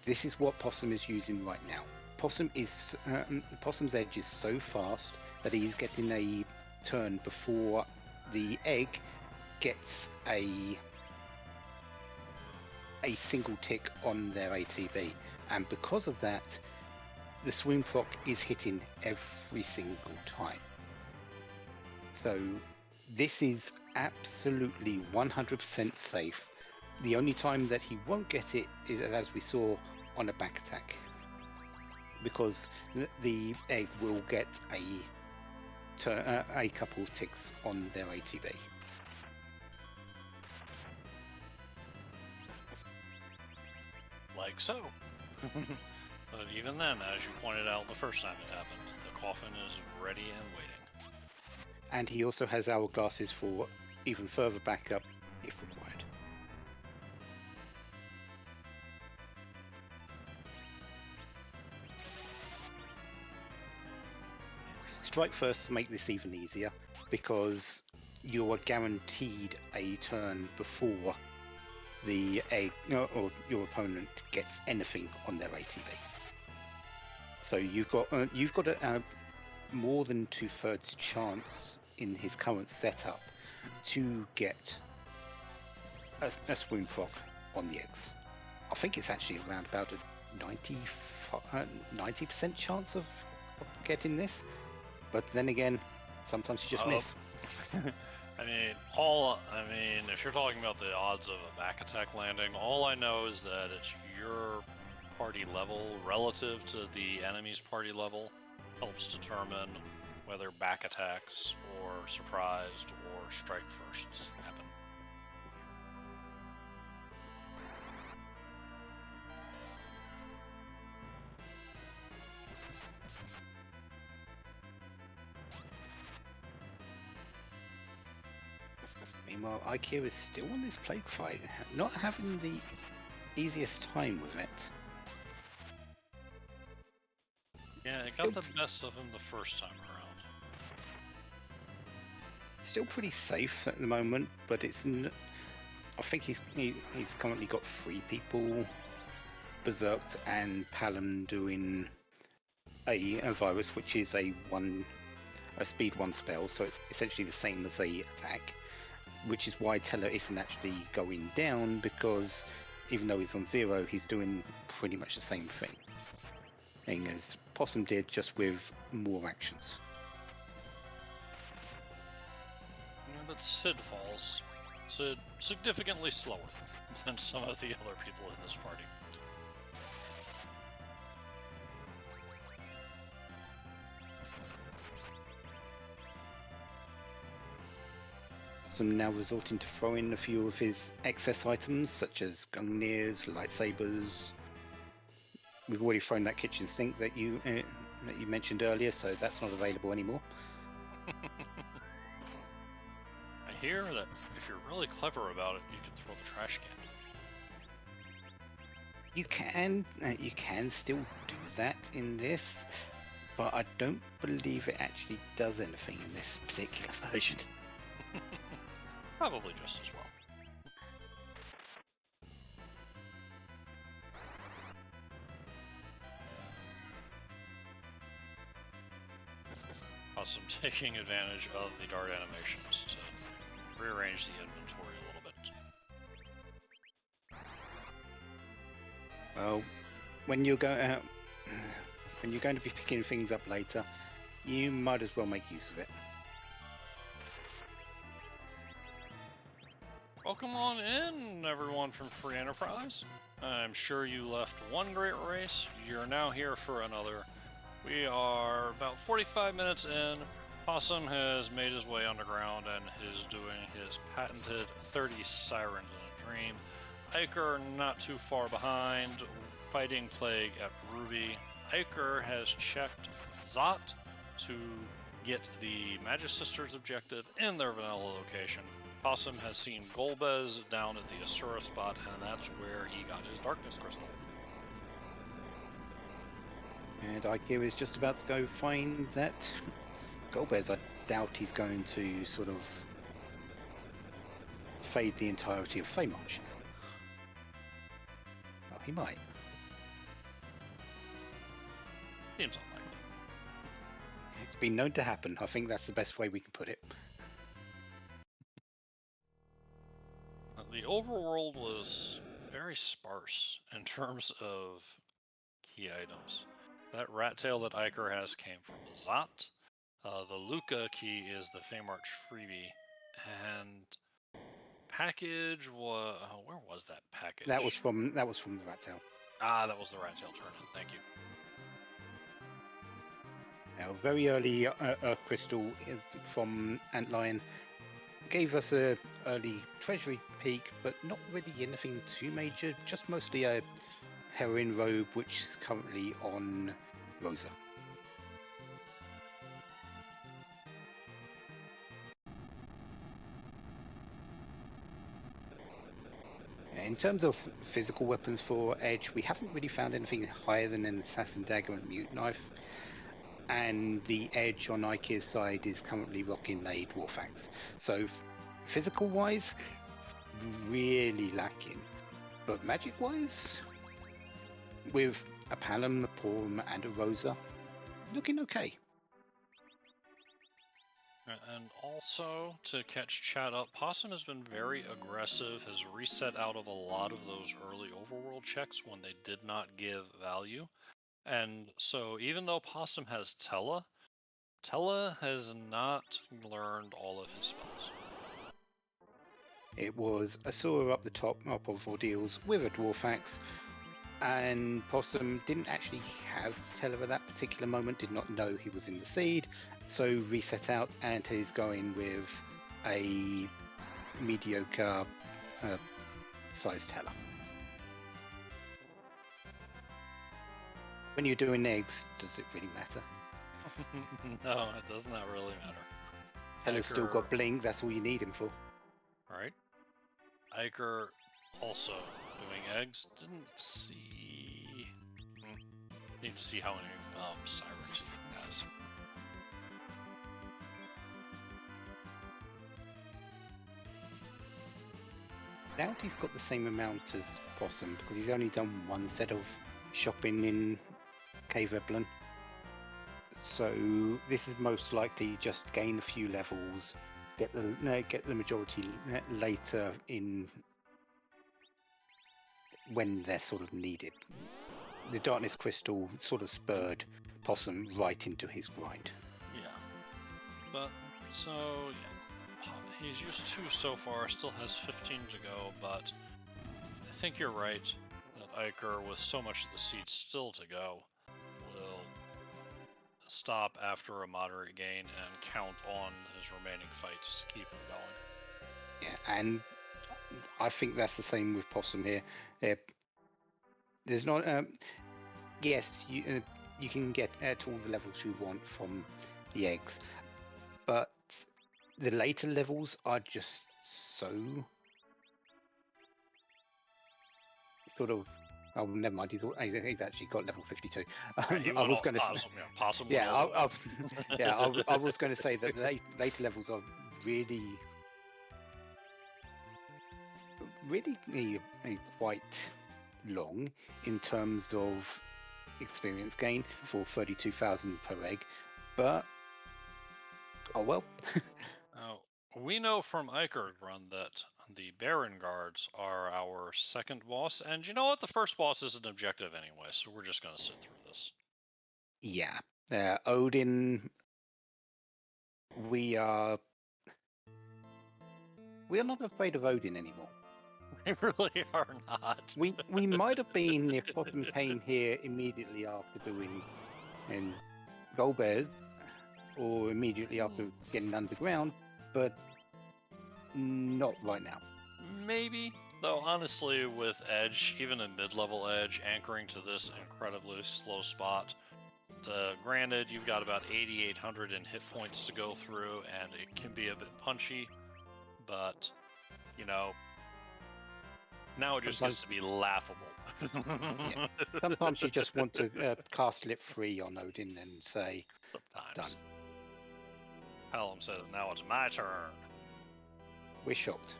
This is what Possum is using right now. Possum's edge is so fast that he's getting a turn before the egg gets a single tick on their ATB, and because of that, the swoon proc is hitting every single time. So this is absolutely 100% safe. The only time that he won't get it is, as we saw, on a back attack, because the egg will get a couple of ticks on their ATB. Like so. But even then, as you pointed out the first time it happened, the coffin is ready and waiting. And he also has hourglasses for even further backup if required. Strike First to make this even easier, because you are guaranteed a turn before the egg or your opponent gets anything on their ATB. So you've got a more than 2/3 chance in his current setup to get a swoon proc on the eggs. I think it's actually around about a 90% chance of getting this, but then again, sometimes you just miss. I mean, if you're talking about the odds of a back attack landing, all I know is that it's your party level relative to the enemy's party level helps determine whether back attacks or surprised or strike firsts happen. Meanwhile, Eykir is still on this plague fight, not having the easiest time with it. Yeah, it got the best of him the first time around. Still pretty safe at the moment, but it's. I think he's currently got 3 people berserked and Palom doing a virus, which is a speed 1 spell, so it's essentially the same as a attack, which is why Teller isn't actually going down, because even though he's on 0, he's doing pretty much the same thing as Possum did, just with more actions. Yeah, but Sid falls. Sid significantly slower than some of the other people in this party. Possum now resorting to throw in a few of his excess items, such as Gungnir's, lightsabers. We've already thrown that kitchen sink that you mentioned earlier, so that's not available anymore. I hear that if you're really clever about it, you can throw the trash can. You can still do that in this, but I don't believe it actually does anything in this particular version. Probably just as well. Possum taking advantage of the dart animations to rearrange the inventory a little bit. Well, when you're going to be picking things up later, you might as well make use of it. Welcome on in, everyone from Free Enterprise. I'm sure you left one great race. You're now here for another. We are about 45 minutes in. Possum has made his way underground and is doing his patented 30 Sirens in a Dream. Eykir not too far behind, fighting Plague at Ruby. Eykir has checked Zot to get the Magisters objective in their vanilla location. Possum has seen Golbez down at the Asura spot, and that's where he got his Darkness Crystal. And Eykir is just about to go find that Golbez. I doubt he's going to sort of fade the entirety of Feymarch. Oh, he might. Seems unlikely. It's been known to happen. I think that's the best way we can put it. The overworld was very sparse in terms of key items. That rat tail that Eykir has came from Zot. The Luca key is the Feymarch freebie. And package was... where was that package? That was from the rat tail. Ah, that was the rat tail turn-in. Thank you. Now, very early Earth Crystal from Antlion gave us a early treasury peak, but not really anything too major, just mostly a heroine robe, which is currently on Rosa. In terms of physical weapons for Edge, we haven't really found anything higher than an Assassin Dagger and Mute Knife. and the edge on Eykir's side is currently rocking a Dwarf Axe. So physical-wise, really lacking. But magic-wise, with a Palom, a Porum, and a Rosa, looking okay. And also, to catch chat up, Possum has been very aggressive, has reset out of a lot of those early overworld checks when they did not give value. And so even though Possum has Tella has not learned all of his spells. It was Asura up the top of Ordeals with a Dwarf Axe, and Possum didn't actually have Tella at that particular moment, did not know he was in the seed, so reset out and he's going with a mediocre size Tella. When you're doing eggs, does it really matter? No, it does not really matter. Tella's still got blink, that's all you need him for. Right. Eykir also doing eggs. Didn't see... Need to see how many sirens he has. Doubt he's got the same amount as Possum, because he's only done one set of shopping in Cave Eblin. So this is most likely just gain a few levels, get the majority later in when they're sort of needed. The Darkness Crystal sort of spurred Possum right into his grind. Yeah. But, so, yeah. He's used 2 so far, still has 15 to go, but I think you're right that Eykir, with so much of the seed still to go, will stop after a moderate gain and count on his remaining fights to keep him going. Yeah, and I think that's the same with Possum here. There's not... yes, you can get to all the levels you want from the eggs, but the later levels are just so sort of... Oh, never mind. He's actually got level 52. I was going to say... Possum. Yeah, I was going to say that later levels are really quite long in terms of experience gain for 32,000 per egg, but oh well. We know from Eykir's run that the Baron Guards are our second boss, and you know what? The first boss is an objective anyway, so we're just going to sit through this. Yeah. Odin, we are not afraid of Odin anymore. We really are not. We might have been if Possum came here immediately after doing Goldbeard, or immediately after getting underground, but not right now. Maybe, though honestly with Edge, even a mid-level Edge, anchoring to this incredibly slow spot, granted you've got about 8,800 in hit points to go through, and it can be a bit punchy, but, you know, now it just gets to be laughable. Yeah. Sometimes you just want to cast Lip Free on Odin and say, sometimes. Done. Hallam says, now it's my turn. We're shocked.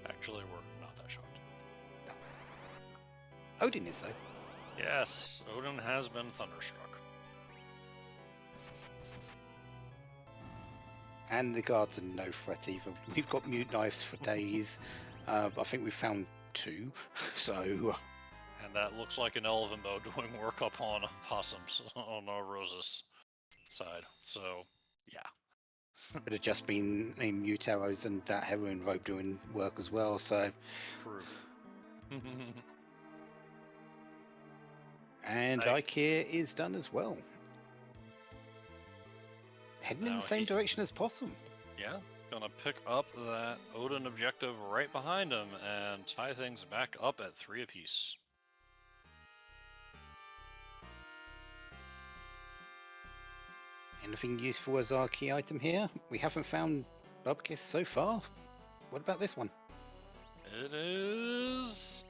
Actually, we're not that shocked. No. Odin is, though. Yes, Odin has been thunderstruck. And the guards are no threat either. We've got mute knives for days. I think we found 2, so... And that looks like an elven bow doing work up on Possum's, on Rosa's side. So, yeah. Could have just been mute arrows and that heroin rope doing work as well, so... True. And Eykir is done as well. Heading in the same direction as Possum. Yeah, gonna pick up that Odin objective right behind him and tie things back up at 3 apiece. Anything useful as our key item here? We haven't found Bubkiss so far. What about this one? It is...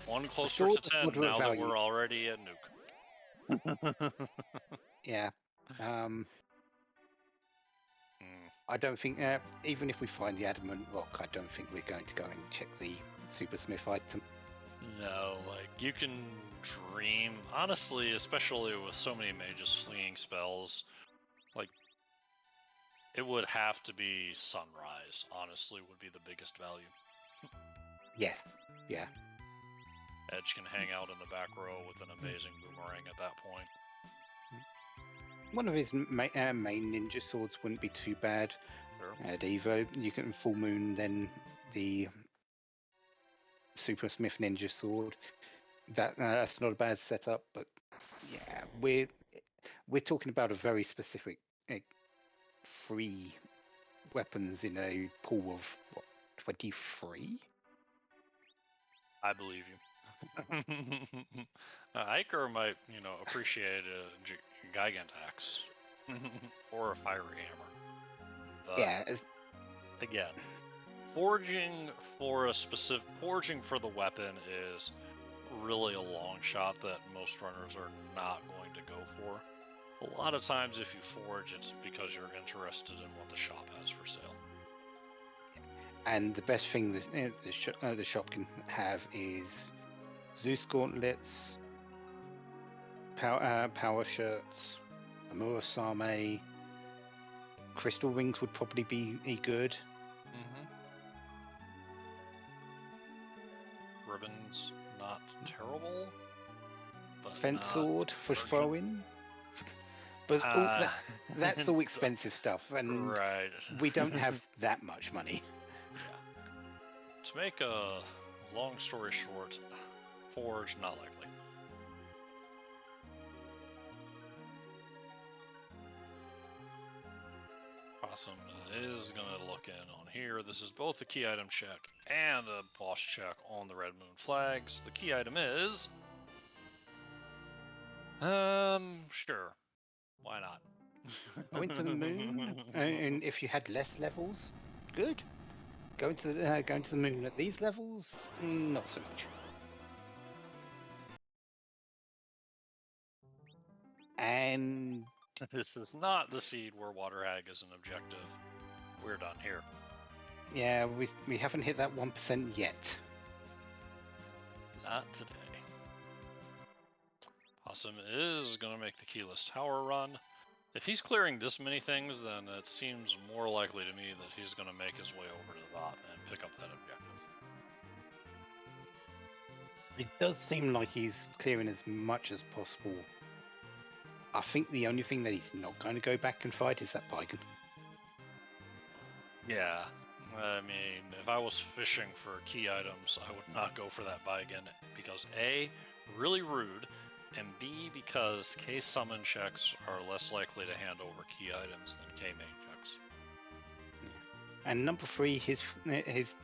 one One closer to sword is 10 moderate now that value. we're already at nuke. Yeah. I don't think, even if we find the adamant rock, I don't think we're going to go and check the Supersmith item. No, like, you can dream, honestly, especially with so many mages fleeing spells, like, it would have to be Sunrise, honestly, would be the biggest value. Yeah, yeah. Edge can hang out in the back row with an amazing boomerang at that point. One of his main ninja swords wouldn't be too bad. Sure. At Evo, you can Full Moon, then the Supersmith ninja sword. That's not a bad setup, but yeah, we're talking about a very specific 3 weapons in a pool of what, 23. I believe you. Eykir might, appreciate a Gigant Axe or a Fiery Hammer. But Yeah, again, forging for the weapon is really a long shot that most runners are not going to go for. A lot of times, if you forge, it's because you're interested in what the shop has for sale. and the best thing the shop can have is Zeus gauntlets, power shirts, Amura Same, crystal rings would probably be good. Ribbons, not terrible, but Fence not sword for urgent. throwing. But that's all expensive stuff, and right. we don't have that much money. Yeah. To make a long story short, forge, not likely. Awesome is going to look in on here. This is both a key item check and a boss check on the Red Moon flags. The key item is... sure. Why not? Going to the moon, and if you had less levels, good. Going to the moon at these levels, not so much. And this is not the seed where Water Hag is an objective. We're done here. yeah, we haven't hit that 1% yet. Not today. Possum is going to make the keyless tower run. If he's clearing this many things, then it seems more likely to me that he's going to make his way over to the bot and pick up that objective. It does seem like he's clearing as much as possible. I think the only thing that he's not going to go back and fight is that Baigon. Yeah, I mean, if I was fishing for key items, I would not go for that Baigon because A, really rude, and B, because K summon checks are less likely to hand over key items than K main checks. And number 3, his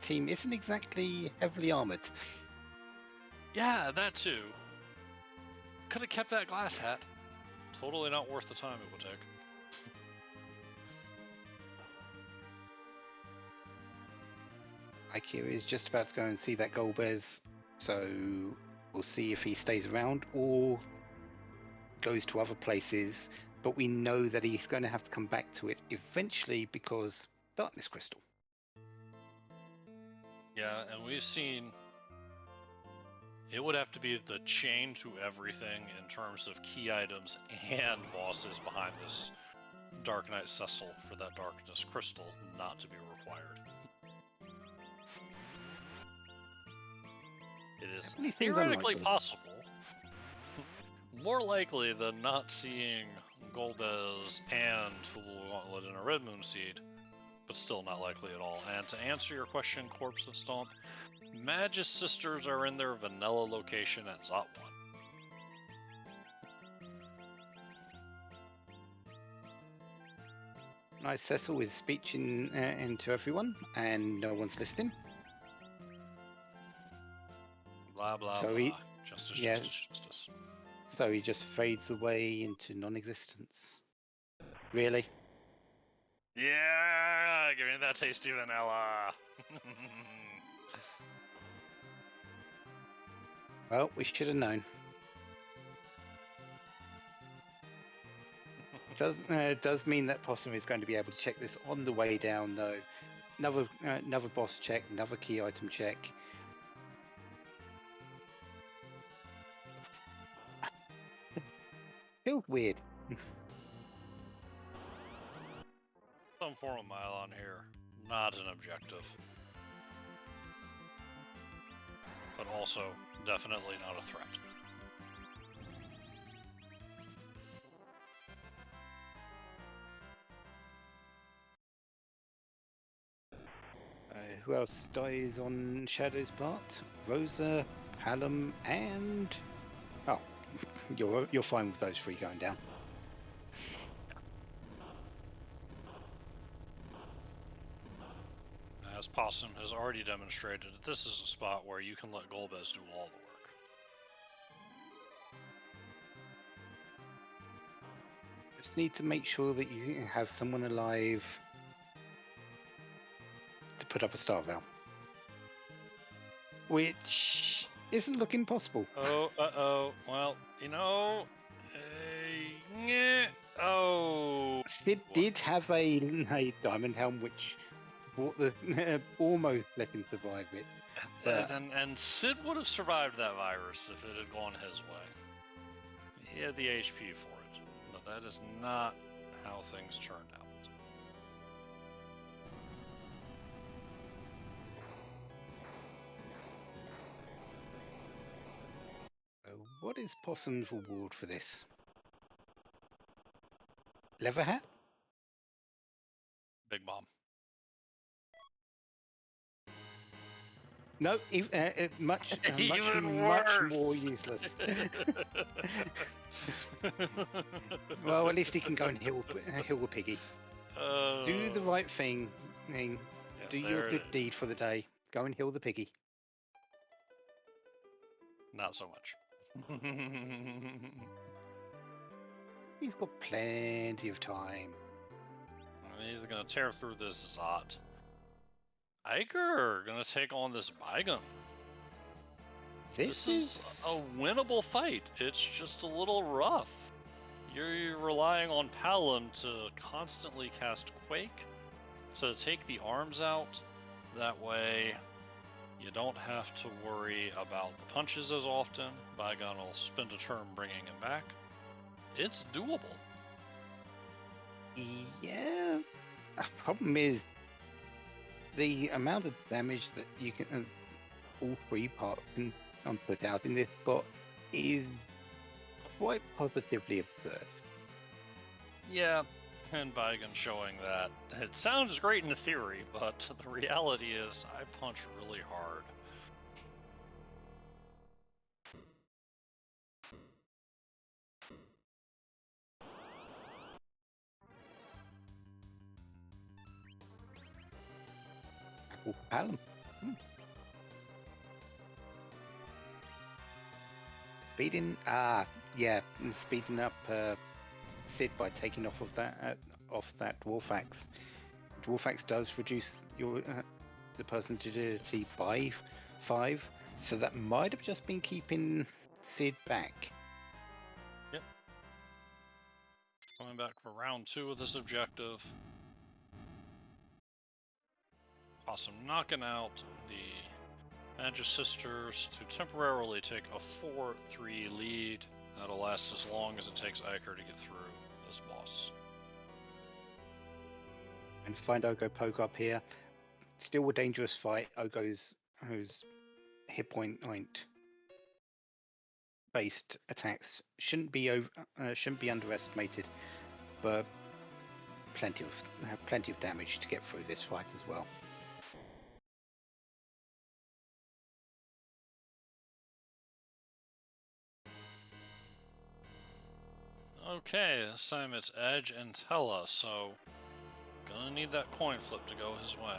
team isn't exactly heavily armored. Yeah, that too. Could have kept that glass hat. Totally not worth the time it would take. Eykir is just about to go and see that Golbez, so we'll see if he stays around or goes to other places, but we know that he's going to have to come back to it eventually because Darkness Crystal. Yeah, and we've seen it would have to be the chain to everything in terms of key items and bosses behind this Dark Knight Cecil for that Darkness Crystal not to be required. It is theoretically possible. More likely than not seeing Golbez and Fool Gauntlet in a Red Moon Seed, but still not likely at all. And to answer your question, Corpse of Stomp, Magus Sisters are in their vanilla location at Zot 1. Nice, Cecil is speeching into everyone, and no one's listening. Blah, blah, So blah. Justice, yeah. justice. So he just fades away into non-existence. Really? Yeah, give me that tasty vanilla. Well, we should have known. Does mean that Possum is going to be able to check this on the way down, though. Another boss check, another key item check. Feels weird. Some form of Mylon here, not an objective. But also, definitely not a threat. Who else dies on Shadow's part? Rosa, Hallam, and... Oh, you're fine with those three going down. As Possum has already demonstrated, this is a spot where you can let Golbez do all the work. Just need to make sure that you have someone alive to put up a star veil. Which isn't looking possible. Oh, uh-oh. Well, you know... Oh! Sid did have a diamond helm which brought the almost let him survive it. But And Sid would have survived that virus if it had gone his way. He had the HP for it, but that is not how things turned out. what is Possum's reward for this? Leather hat? Big Bomb. No, much Even much worse. more useless. Well, at least he can go and heal a piggy. Do the right thing. Yeah, Do your good deed for the day. Go and heal the piggy. Not so much. He's got plenty of time. He's gonna tear through this Zot. Eykir gonna take on this Baigon. This is a winnable fight. It's just a little rough. You're relying on Palin to constantly cast Quake to take the arms out. That way, you don't have to worry about the punches as often. Baigon will spend a turn bringing him back. It's doable. Yeah. The problem is the amount of damage that you can, all three parts can put out in this spot is quite positively absurd. Yeah, and Baigon showing that it sounds great in theory, but the reality is I punch really hard. Apple for Palin. Speeding, and speeding up Sid by taking off that Dwarf Axe. Dwarf Axe does reduce the person's agility by 5, so that might have just been keeping Sid back. Yep. Coming back for round 2 of this objective. Possum knocking out the Magic Sisters to temporarily take a 4-3 lead. That'll last as long as it takes Eykir to get through this boss. And find Ogo poke up here. Still a dangerous fight. Ogo's whose hit point based attacks shouldn't be underestimated, but plenty of damage to get through this fight as well. Okay, this time it's Edge and Tella, so gonna need that coin flip to go his way.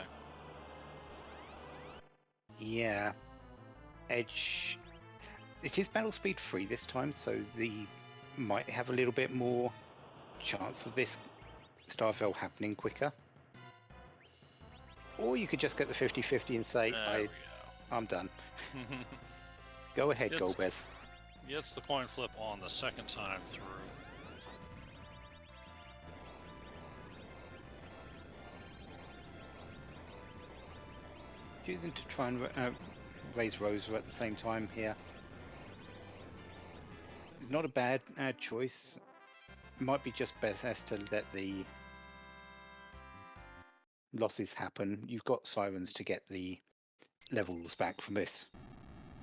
Yeah. Edge... It is battle speed 3 this time, so the might have a little bit more chance of this Starfell happening quicker. Or you could just get the 50-50 and say, I'm done. Go ahead, It's- Golbez. Gets the coin flip on the second time through. Choosing to try and raise Rosa at the same time here. Not a bad choice. Might be just best to let the losses happen. You've got Sirens to get the levels back from this.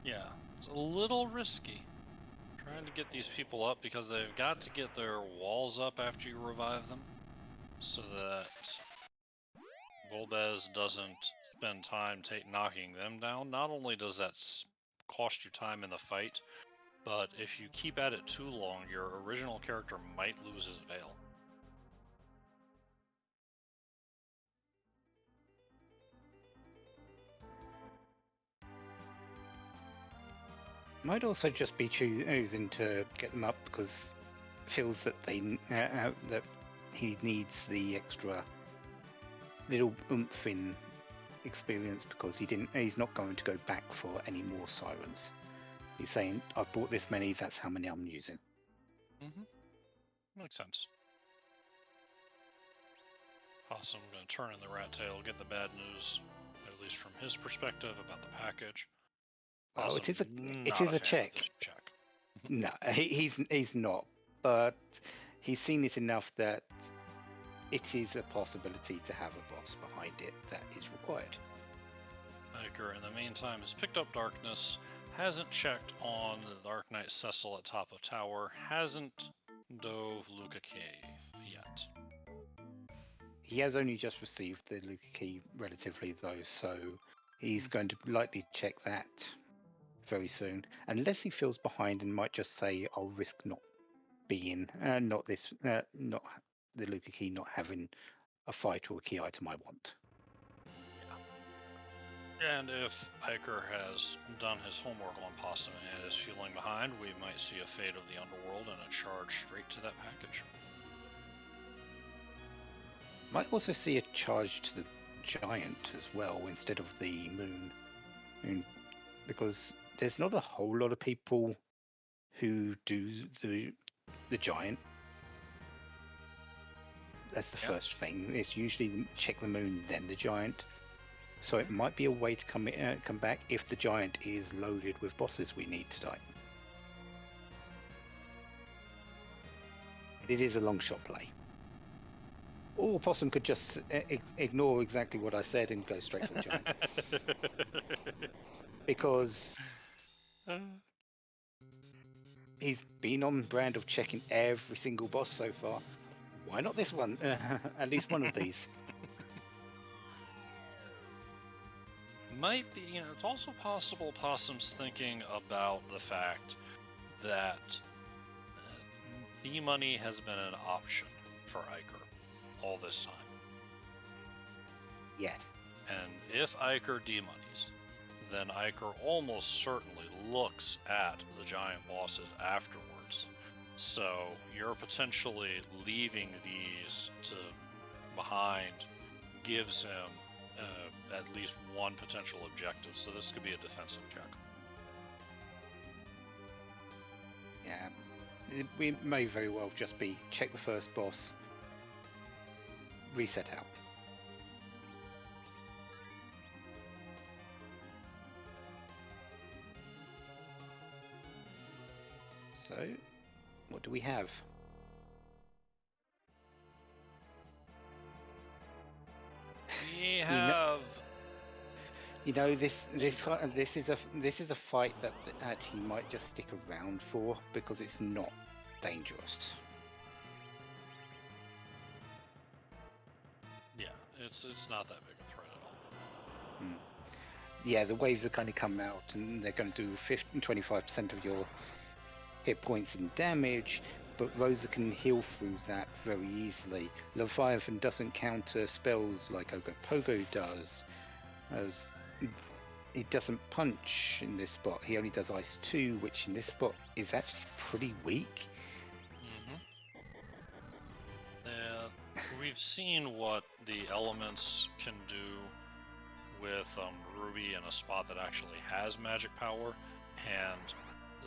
Yeah, it's a little risky. Trying to get these people up because they've got to get their walls up after you revive them, so that Golbez doesn't spend time knocking them down. Not only does that cost you time in the fight, but if you keep at it too long, your original character might lose his veil. Might also just be choosing to get them up because it feels that that he needs the extra little oomph in experience because he's not going to go back for any more Sirens. He's saying, I've bought this many, that's how many I'm using. Makes sense. Possum gonna turn in the rat tail, get the bad news, at least from his perspective, about the package. Oh, it is a Not check. fan of this check. No, he's not, but he's seen it enough that it is a possibility to have a boss behind it that is required. Eykir, in the meantime, has picked up Darkness, hasn't checked on the Dark Knight Cecil at top of tower, hasn't dove Luca Cave yet. He has only just received the Luca key relatively though, so he's going to likely check that very soon, unless he feels behind and might just say, "I'll risk not being, not the Luca key not having a fight or a key item I want." And if Eykir has done his homework on Possum and is feeling behind, we might see a Fate of the Underworld and a charge straight to that package. Might also see a charge to the giant as well instead of the moon, because there's not a whole lot of people who do the giant. That's the first thing. It's usually check the moon then the giant. So it might be a way to come back if the giant is loaded with bosses we need tonight. It is a long shot play. Or Possum could just ignore exactly what I said and go straight for the giant. Because he's been on brand of checking every single boss so far. Why not this one? At least one of these. Might be, it's also possible Possum's thinking about the fact that D-money has been an option for Eykir all this time. Yes. And if Eykir D-monies, then Eykir almost certainly looks at the giant bosses afterwards. So you're potentially leaving these behind gives him at least one potential objective. So this could be a defensive check. Yeah. We may very well just be check the first boss, reset out. So, what do we have? We have. This is a fight that he might just stick around for because it's not dangerous. Yeah, it's not that big a threat at all. Yeah, the waves are going to come out and they're going to do 25% of your hit points in damage, but Rosa can heal through that very easily. Leviathan doesn't counter spells like Ogopogo does, as he doesn't punch in this spot. He only does Ice 2, which in this spot is actually pretty weak. We've seen what the elements can do with Ruby in a spot that actually has magic power, And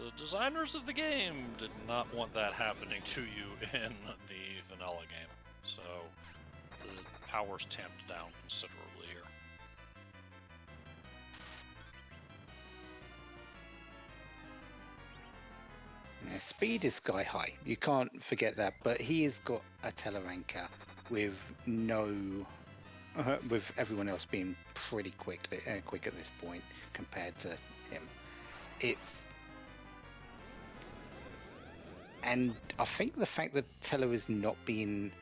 the designers of the game did not want that happening to you in the vanilla game. So the power's tamped down considerably here. Yeah, speed is sky high. You can't forget that. But he has got a teleranker with with everyone else being pretty quick at this point compared to him. And I think the fact that Teller is not being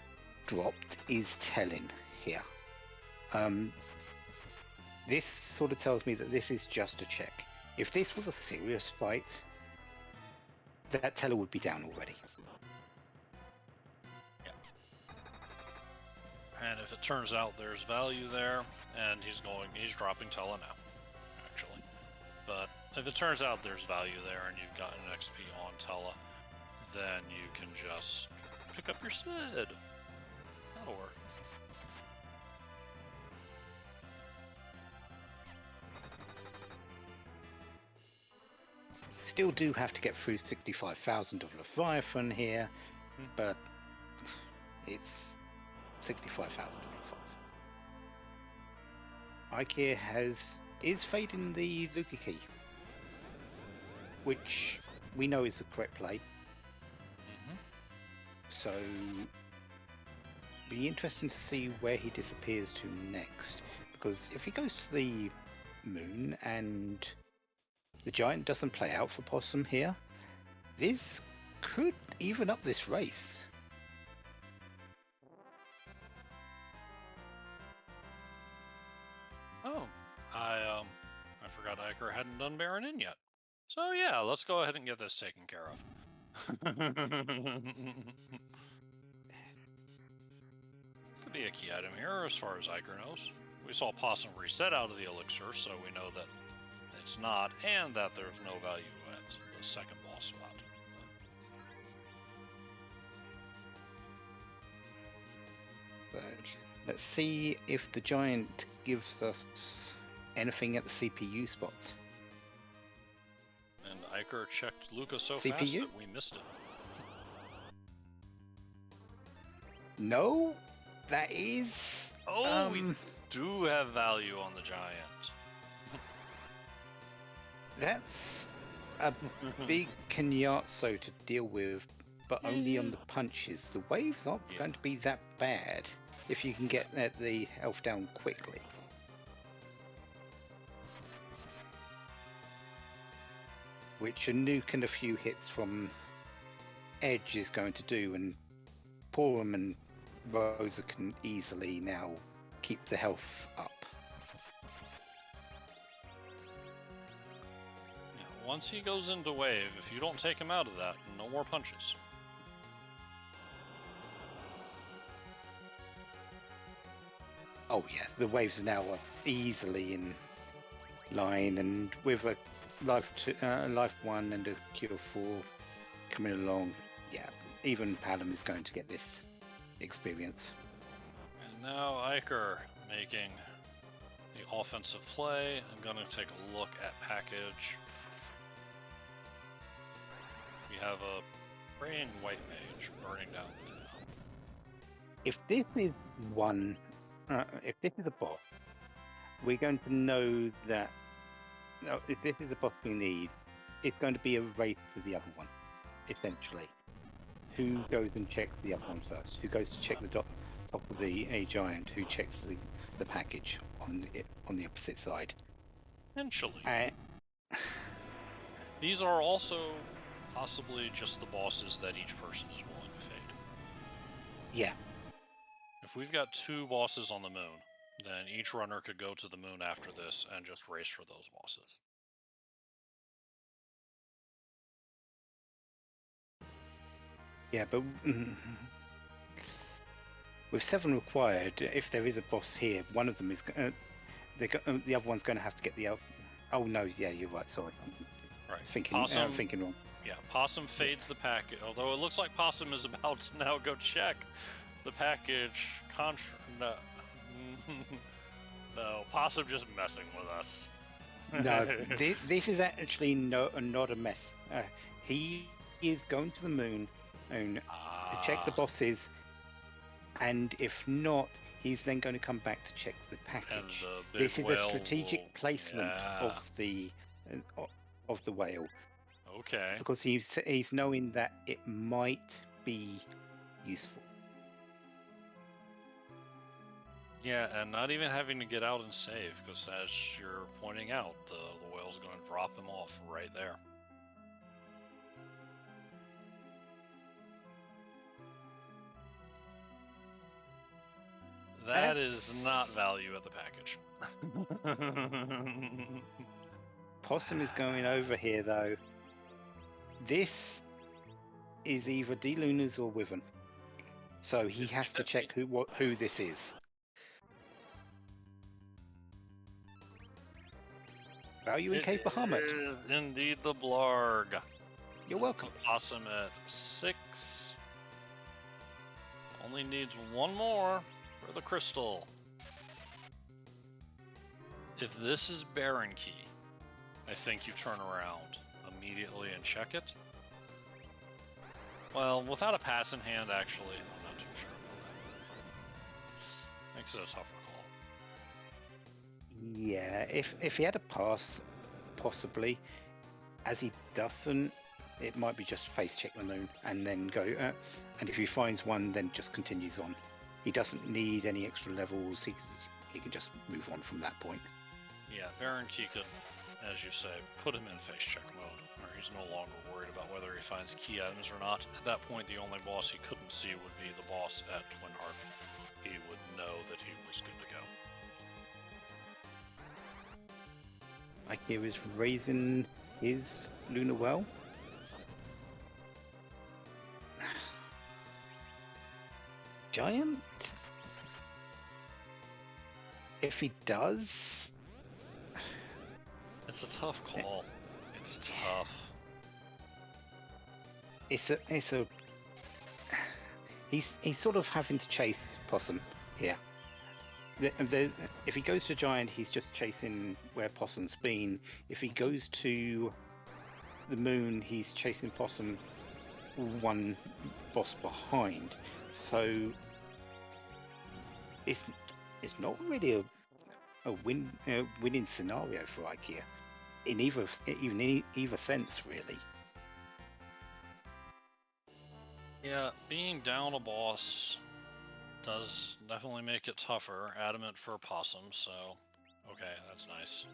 dropped is telling here. This sort of tells me that this is just a check. If this was a serious fight, that Teller would be down already. Yeah. And if it turns out there's value there, and he's dropping Tella now, actually. But if it turns out there's value there and you've got an XP on Tella, then you can just pick up your Sid. That'll work. Still do have to get through 65,000 of Leviathan here, but it's 65,000 of Leviathan. Eykir is fading the Luca key, which we know is the correct play. So, be interesting to see where he disappears to next. Because if he goes to the moon and the giant doesn't play out for Possum here, this could even up this race. Oh, I forgot Eykir hadn't done Baron in yet. So yeah, let's go ahead and get this taken care of. Could be a key item here as far as Eykir knows. We saw Possum reset out of the elixir, so we know that it's not, and that there's no value at the second boss spot. But let's see if the giant gives us anything at the CPU spots. And Eykir checked Luca so CPU? fast that we missed it. No, that is... Oh, we do have value on the giant. That's a big Kenyatso to deal with, but only on the punches. The waves aren't going to be that bad if you can get the health down quickly. Which a nuke and a few hits from Edge is going to do, and Porum and Rosa can easily now keep the health up. Yeah, once he goes into wave, if you don't take him out of that, no more punches. Oh yeah, the waves are now easily in line, and with a life 1 and a cure 4 coming along, yeah, even Palom is going to get this experience. And now Eykir making the offensive play. I'm going to take a look at package. We have a praying white mage burning down the town. If this is if this is a boss, we're going to know that if this is a boss we need, it's going to be a race to the other one, essentially. Who goes and checks the other one first? Who goes to check the top of the giant? Who checks the package on the opposite side? Potentially. These are also possibly just the bosses that each person is willing to fade. Yeah. If we've got 2 bosses on the moon, then each runner could go to the moon after this and just race for those bosses. Yeah, but with 7 required, if there is a boss here, one of them is the other one's going to have to get the other. Oh no, yeah, you're right. Sorry, Right. I'm thinking wrong. Yeah, Possum fades the package. Although it looks like Possum is about to now go check the package. No, no, Possum just messing with us. No, this is actually not a mess. He is going to the moon to check the bosses, and if not, he's then going to come back to check the package. This is a strategic placement of the whale. Okay. Because he's knowing that it might be useful. Yeah, and not even having to get out and save, because as you're pointing out, the whale's going to drop them off right there. That is not value at the package. Possum is going over here, though. This is either D-Lunas or Wyvern. So he has to check who this is. Value in Cape Bahamut. It is indeed the Blarg. You're welcome. Possum at 6. Only needs one more for the crystal. If this is Baron Key, I think you turn around immediately and check it. Well, without a pass in hand, actually, I'm not too sure about that. Makes it a tougher call. Yeah, if he had a pass, possibly. As he doesn't, it might be just face check the moon and then go. And if he finds one, then just continues on. He doesn't need any extra levels. He can just move on from that point. Yeah, Baron Key could, as you say, put him in face check mode, where he's no longer worried about whether he finds key items or not. At that point, the only boss he couldn't see would be the boss at Twin Heart. He would know that he was good to go. Eykir is raising his Lunar Well. Giant? If he does... It's a tough call. It's tough. It's a... He's sort of having to chase Possum here. If he goes to Giant, he's just chasing where Possum's been. If he goes to the moon, he's chasing Possum one boss behind. So it's not really a winning scenario for Eykir in either sense, really. Yeah, being down a boss does definitely make it tougher. Adamant for Possum, so okay, that's nice.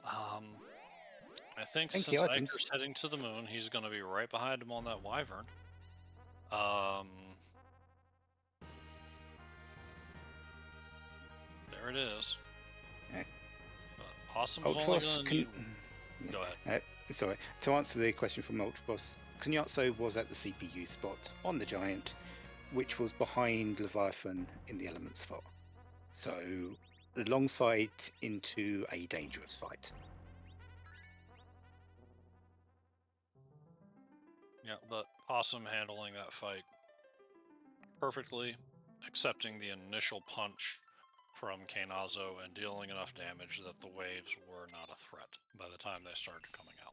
I think since Eykir's heading to the moon, he's going to be right behind him on that Wyvern. There it is. Okay. But Possum's only going to need... Go ahead. Sorry, to answer the question from Ultraboss, Kunyatso was at the CPU spot on the Giant, which was behind Leviathan in the element spot. So, a long fight into a dangerous fight. Yeah, but Possum handling that fight perfectly, accepting the initial punch from Kainazo and dealing enough damage that the waves were not a threat by the time they started coming out.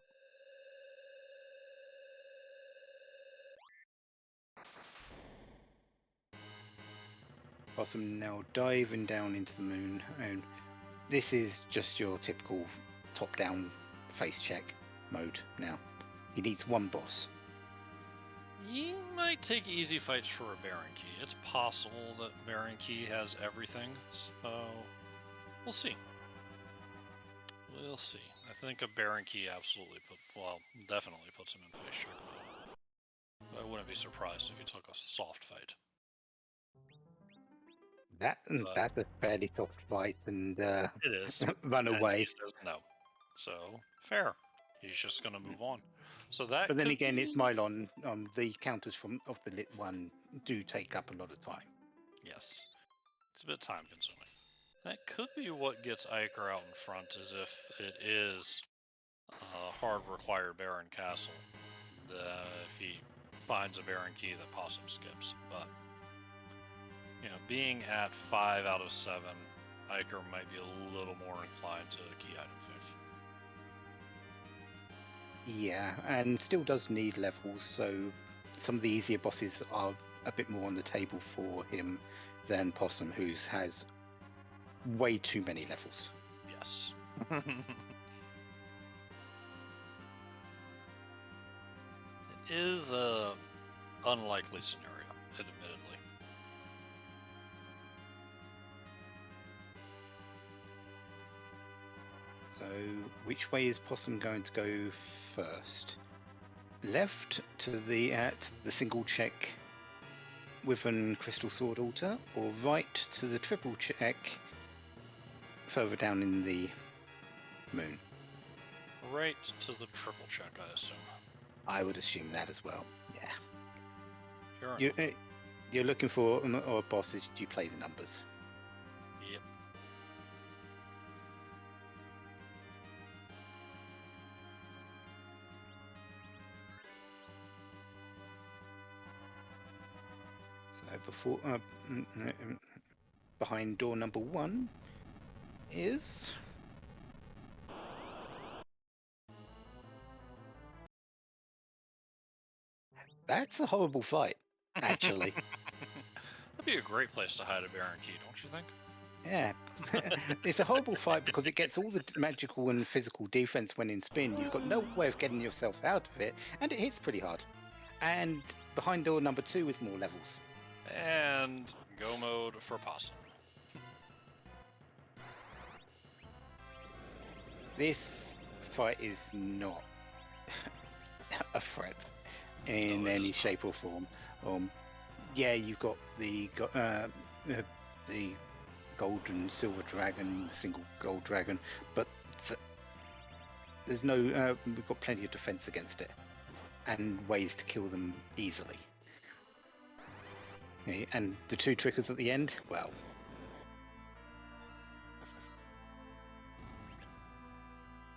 Possum now diving down into the moon, and this is just your typical top-down face check mode now. He needs one boss. You might take easy fights for a Baron Key. It's possible that Baron Key has everything, so we'll see. We'll see. I think a Baron Key definitely puts him in face check mode. But I wouldn't be surprised if he took a soft fight. That's a fairly soft fight, and it is. run away. He says no. So fair. He's just going to move on. So that. But then again, it's Mylon. The counters of the lit one do take up a lot of time. Yes, it's a bit time consuming. That could be what gets Eykir out in front, is if it is a hard required Baron Castle. If he finds a Baron Key that Possum skips, but. You know, being at 5 out of 7 Eykir might be a little more inclined to key item fish. Yeah, and still does need levels, so some of the easier bosses are a bit more on the table for him than Possum, who has way too many levels. Yes. It is a unlikely scenario, admittedly. So, which way is Possum going to go first? Left to the single check Wyvern Crystal Sword Altar, or right to the triple check further down in the moon? Right to the triple check, I assume. I would assume that as well. Yeah. Sure You, enough. you're looking for or bosses. Do you play the numbers? Yep. So before behind door number 1 is that's a horrible fight, actually. That'd be a great place to hide a Baron Key, don't you think? Yeah, it's a horrible fight because it gets all the magical and physical defense when in spin. You've got no way of getting yourself out of it, and it hits pretty hard. And behind door number 2 is more levels. And go mode for Possum. This fight is not a threat in No, it any is shape or form. Yeah, you've got the gold and silver dragon, single gold dragon, but there's no. We've got plenty of defense against it, and ways to kill them easily. Okay, and the 2 triggers at the end, well.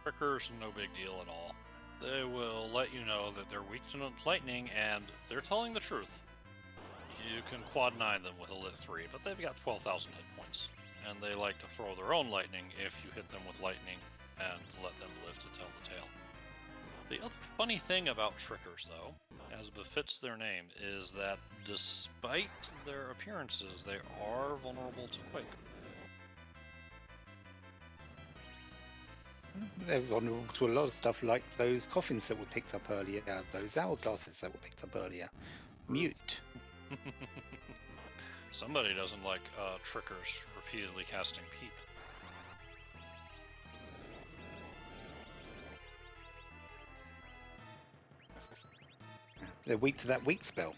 Trickers, no big deal at all. They will let you know that they're weak to lightning, and they're telling the truth. You can quad 9 them with a lit 3, but they've got 12,000 hit points, and they like to throw their own lightning if you hit them with lightning and let them live to tell the tale. The other funny thing about Trickers, though, as befits their name, is that despite their appearances, they are vulnerable to Quake. They're vulnerable to a lot of stuff, like those coffins that were picked up earlier, those hourglasses that were picked up earlier. Mute. Somebody doesn't like Trickers repeatedly casting Peep. They're weak to that weak spell.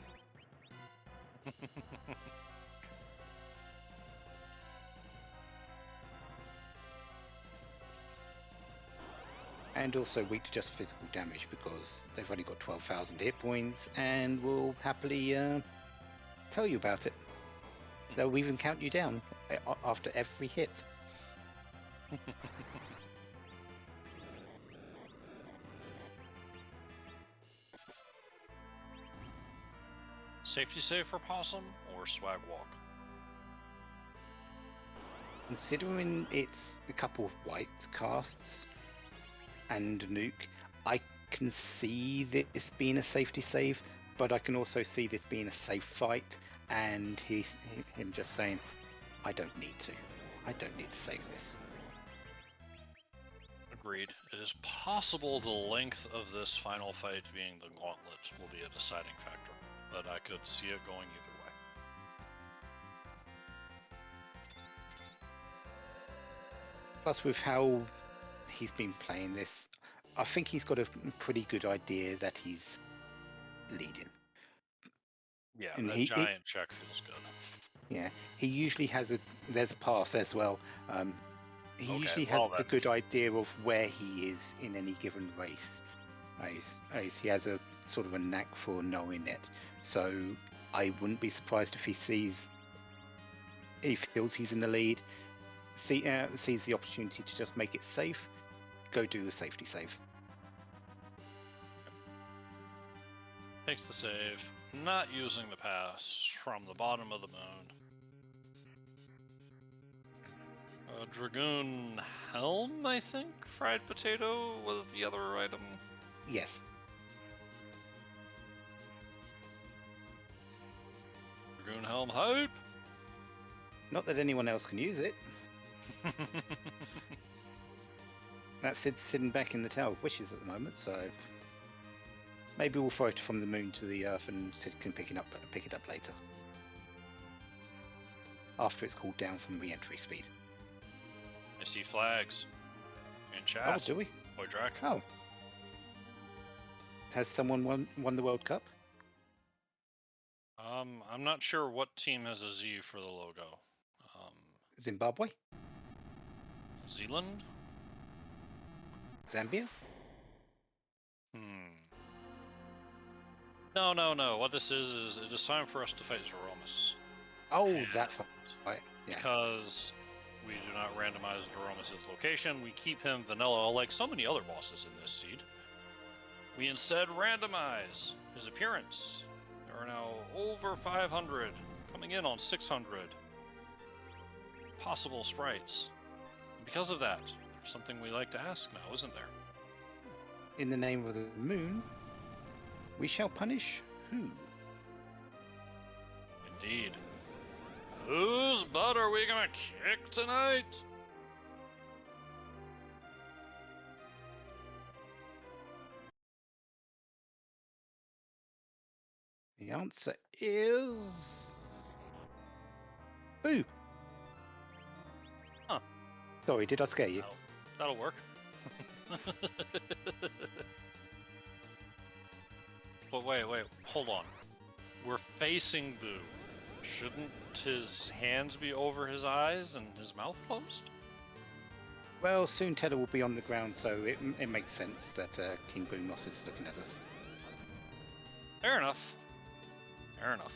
And also weak to just physical damage because they've only got 12,000 hit points and will happily tell you about it. They'll even count you down after every hit. Safety save for Possum or Swag Walk? Considering it's a couple of white casts and a nuke, I can see this being a safety save, but I can also see this being a safe fight, and him just saying, I don't need to save this. Agreed. It is possible the length of this final fight being the gauntlet will be a deciding factor, but I could see it going either way. Plus, with how he's been playing this, I think he's got a pretty good idea that he's leading. Yeah, And that giant check feels good. Yeah, he usually there's a pass as well. He Okay, usually has a good idea of where he is in any given race. He has a sort of a knack for knowing it. So I wouldn't be surprised if he feels he's in the lead, sees the opportunity to just make it safe, go do a safety save. Takes the save, not using the pass from the bottom of the moon. Dragoon Helm, I think? Fried potato was the other item. Yes. Dragoon Helm hype! Not that anyone else can use it. That's Sid sitting back in the Tower of Wishes at the moment, so maybe we'll throw it from the moon to the earth and Sid can pick it up later. After it's cooled down from re-entry speed. I see flags in chat. Oh, do we? Boy Drac. Oh. Has someone won the World Cup? I'm not sure what team has a Z for the logo. Zimbabwe? Zealand? Zambia? No. What this is it is time for us to fight Zeromus. Oh, And that's right. Yeah. Because we do not randomize Zeromus' location, we keep him vanilla like so many other bosses in this seed. We instead randomize his appearance. There are now over 500, coming in on 600 possible sprites. And because of that, there's something we like to ask now, isn't there? In the name of the moon, we shall punish who? Indeed. Whose butt are we gonna kick tonight? The answer is... Boo! Huh. Sorry, did I scare you? That'll work. But wait, hold on. We're facing Boo. Shouldn't his hands be over his eyes and his mouth closed? Well, soon Tedder will be on the ground, so it makes sense that King Boomos is looking at us. Fair enough. Fair enough.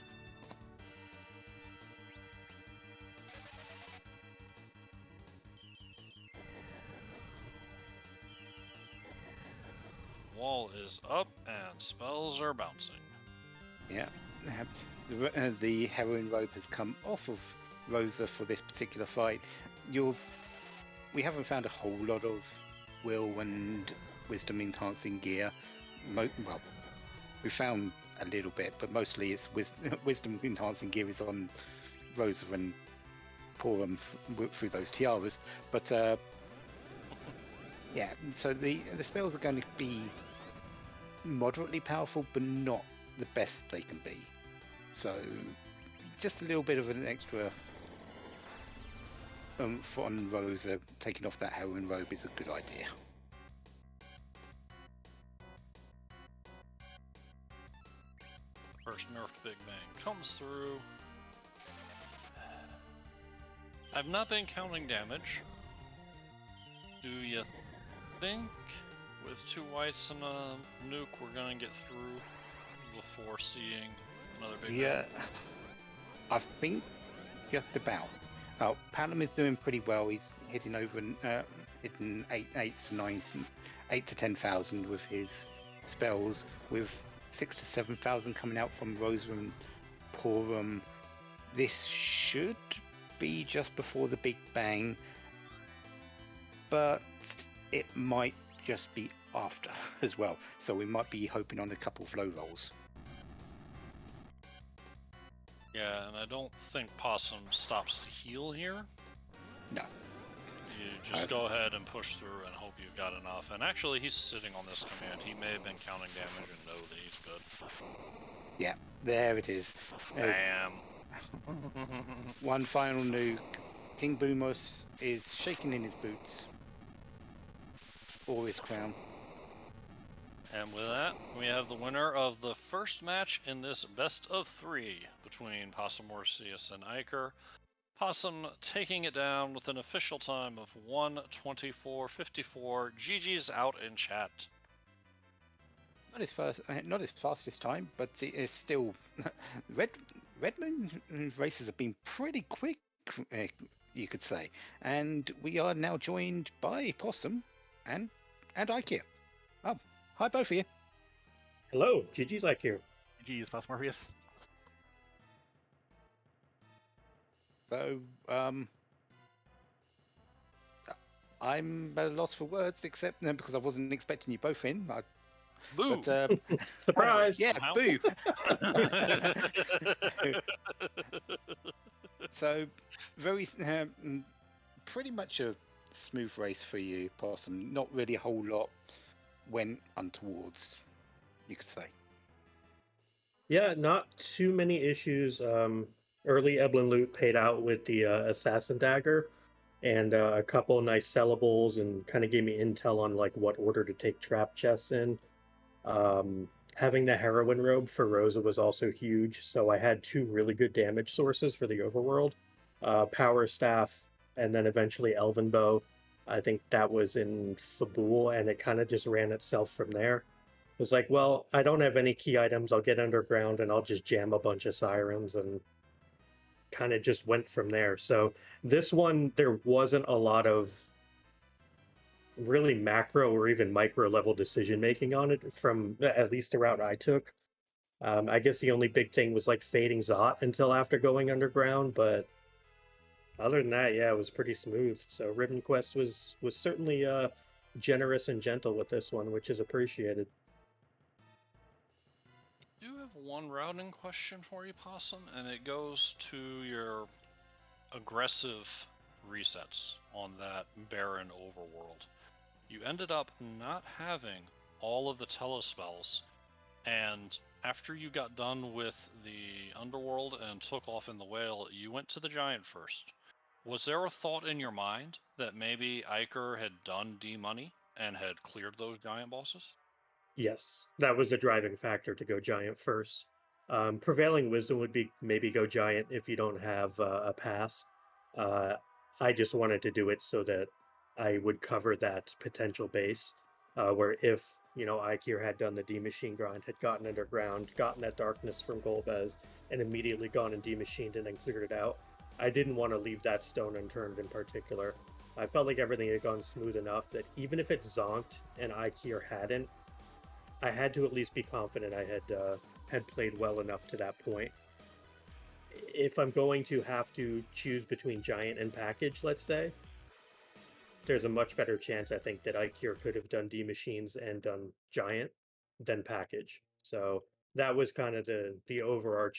Wall is up and spells are bouncing. Yeah. The heroine robe has come off of Rosa for this particular fight. We haven't found a whole lot of will and wisdom enhancing gear. Well, we found a little bit, but mostly it's wisdom enhancing gear is on Rosa and Porum through those tiaras. But yeah, so the spells are going to be moderately powerful, but not the best they can be. So just a little bit of an extra on Rosa, taking off that heroine robe is a good idea. First nerfed Big Bang comes through. I've not been counting damage. Do you think with 2 whites and a nuke we're gonna get through before seeing another Big Bang? Yeah, I think just about. Palam is doing pretty well. He's hitting over hitting 8 to 10,000 with his spells, with 6 to 7,000 coming out from Rosa and Porum. This should be just before the Big Bang, but it might just be after as well. So we might be hoping on a couple of low rolls. Yeah, and I don't think Possum stops to heal here. No. You just go ahead and push through and hope you've got enough. And actually, he's sitting on this command. He may have been counting damage and know that he's good. Yeah, there it is. Bam. One final nuke. King Boomos is shaking in his boots. Or his crown. And with that, we have the winner of the first match in this best of 3 between Possumorpheus and Eykir. Possum taking it down with an official time of 1:24:54. GG's out in chat. Not his fastest time, but it's still Redmond races have been pretty quick, you could say. And we are now joined by Possum and Eykir. Oh, hi both of you. Hello, GG's Eykir. GG's Possumorpheus. So, I'm at a loss for words, except because I wasn't expecting you both in. Boo! But Surprise! yeah, Somehow. boo. So very pretty much a smooth race for you, Possum. Not really a whole lot went untowards, you could say. Yeah, not too many issues. Early Eblin loot paid out with the assassin dagger, and a couple nice sellables, and kind of gave me intel on like what order to take trap chests in. Having the heroin robe for Rosa was also huge, so I had two really good damage sources for the overworld. Power staff, and then eventually Elven bow. I think that was in Fabul, and it kind of just ran itself from there. It was like, well, I don't have any key items. I'll get underground and I'll just jam a bunch of sirens, and kind of just went from there. So this one, there wasn't a lot of really macro or even micro level decision making on it from at least the route I took. I guess the only big thing was like fading Zot until after going underground, but other than that, yeah, it was pretty smooth. So Ribbon Quest was certainly generous and gentle with this one, which is appreciated. I do have one routing question for you, Possum, and it goes to your aggressive resets on that barren overworld. You ended up not having all of the telespells, and after you got done with the underworld and took off in the whale, you went to the giant first. Was there a thought in your mind that maybe Eykir had done D-Money and had cleared those giant bosses? Yes, that was the driving factor to go giant first. Prevailing wisdom would be maybe go giant if you don't have a pass. Uh, I just wanted to do it so that I would cover that potential base, where if Eykir had done the D machine grind, had gotten underground, gotten that darkness from Golbez, and immediately gone and D machined and then cleared it out, I didn't want to leave that stone unturned in particular. I felt like everything had gone smooth enough that even if it zonked and Eykir hadn't, I had to at least be confident I had played well enough to that point. If I'm going to have to choose between giant and package, let's say, there's a much better chance I think that Eykir could have done D machines and done giant than package. So that was kind of the overarching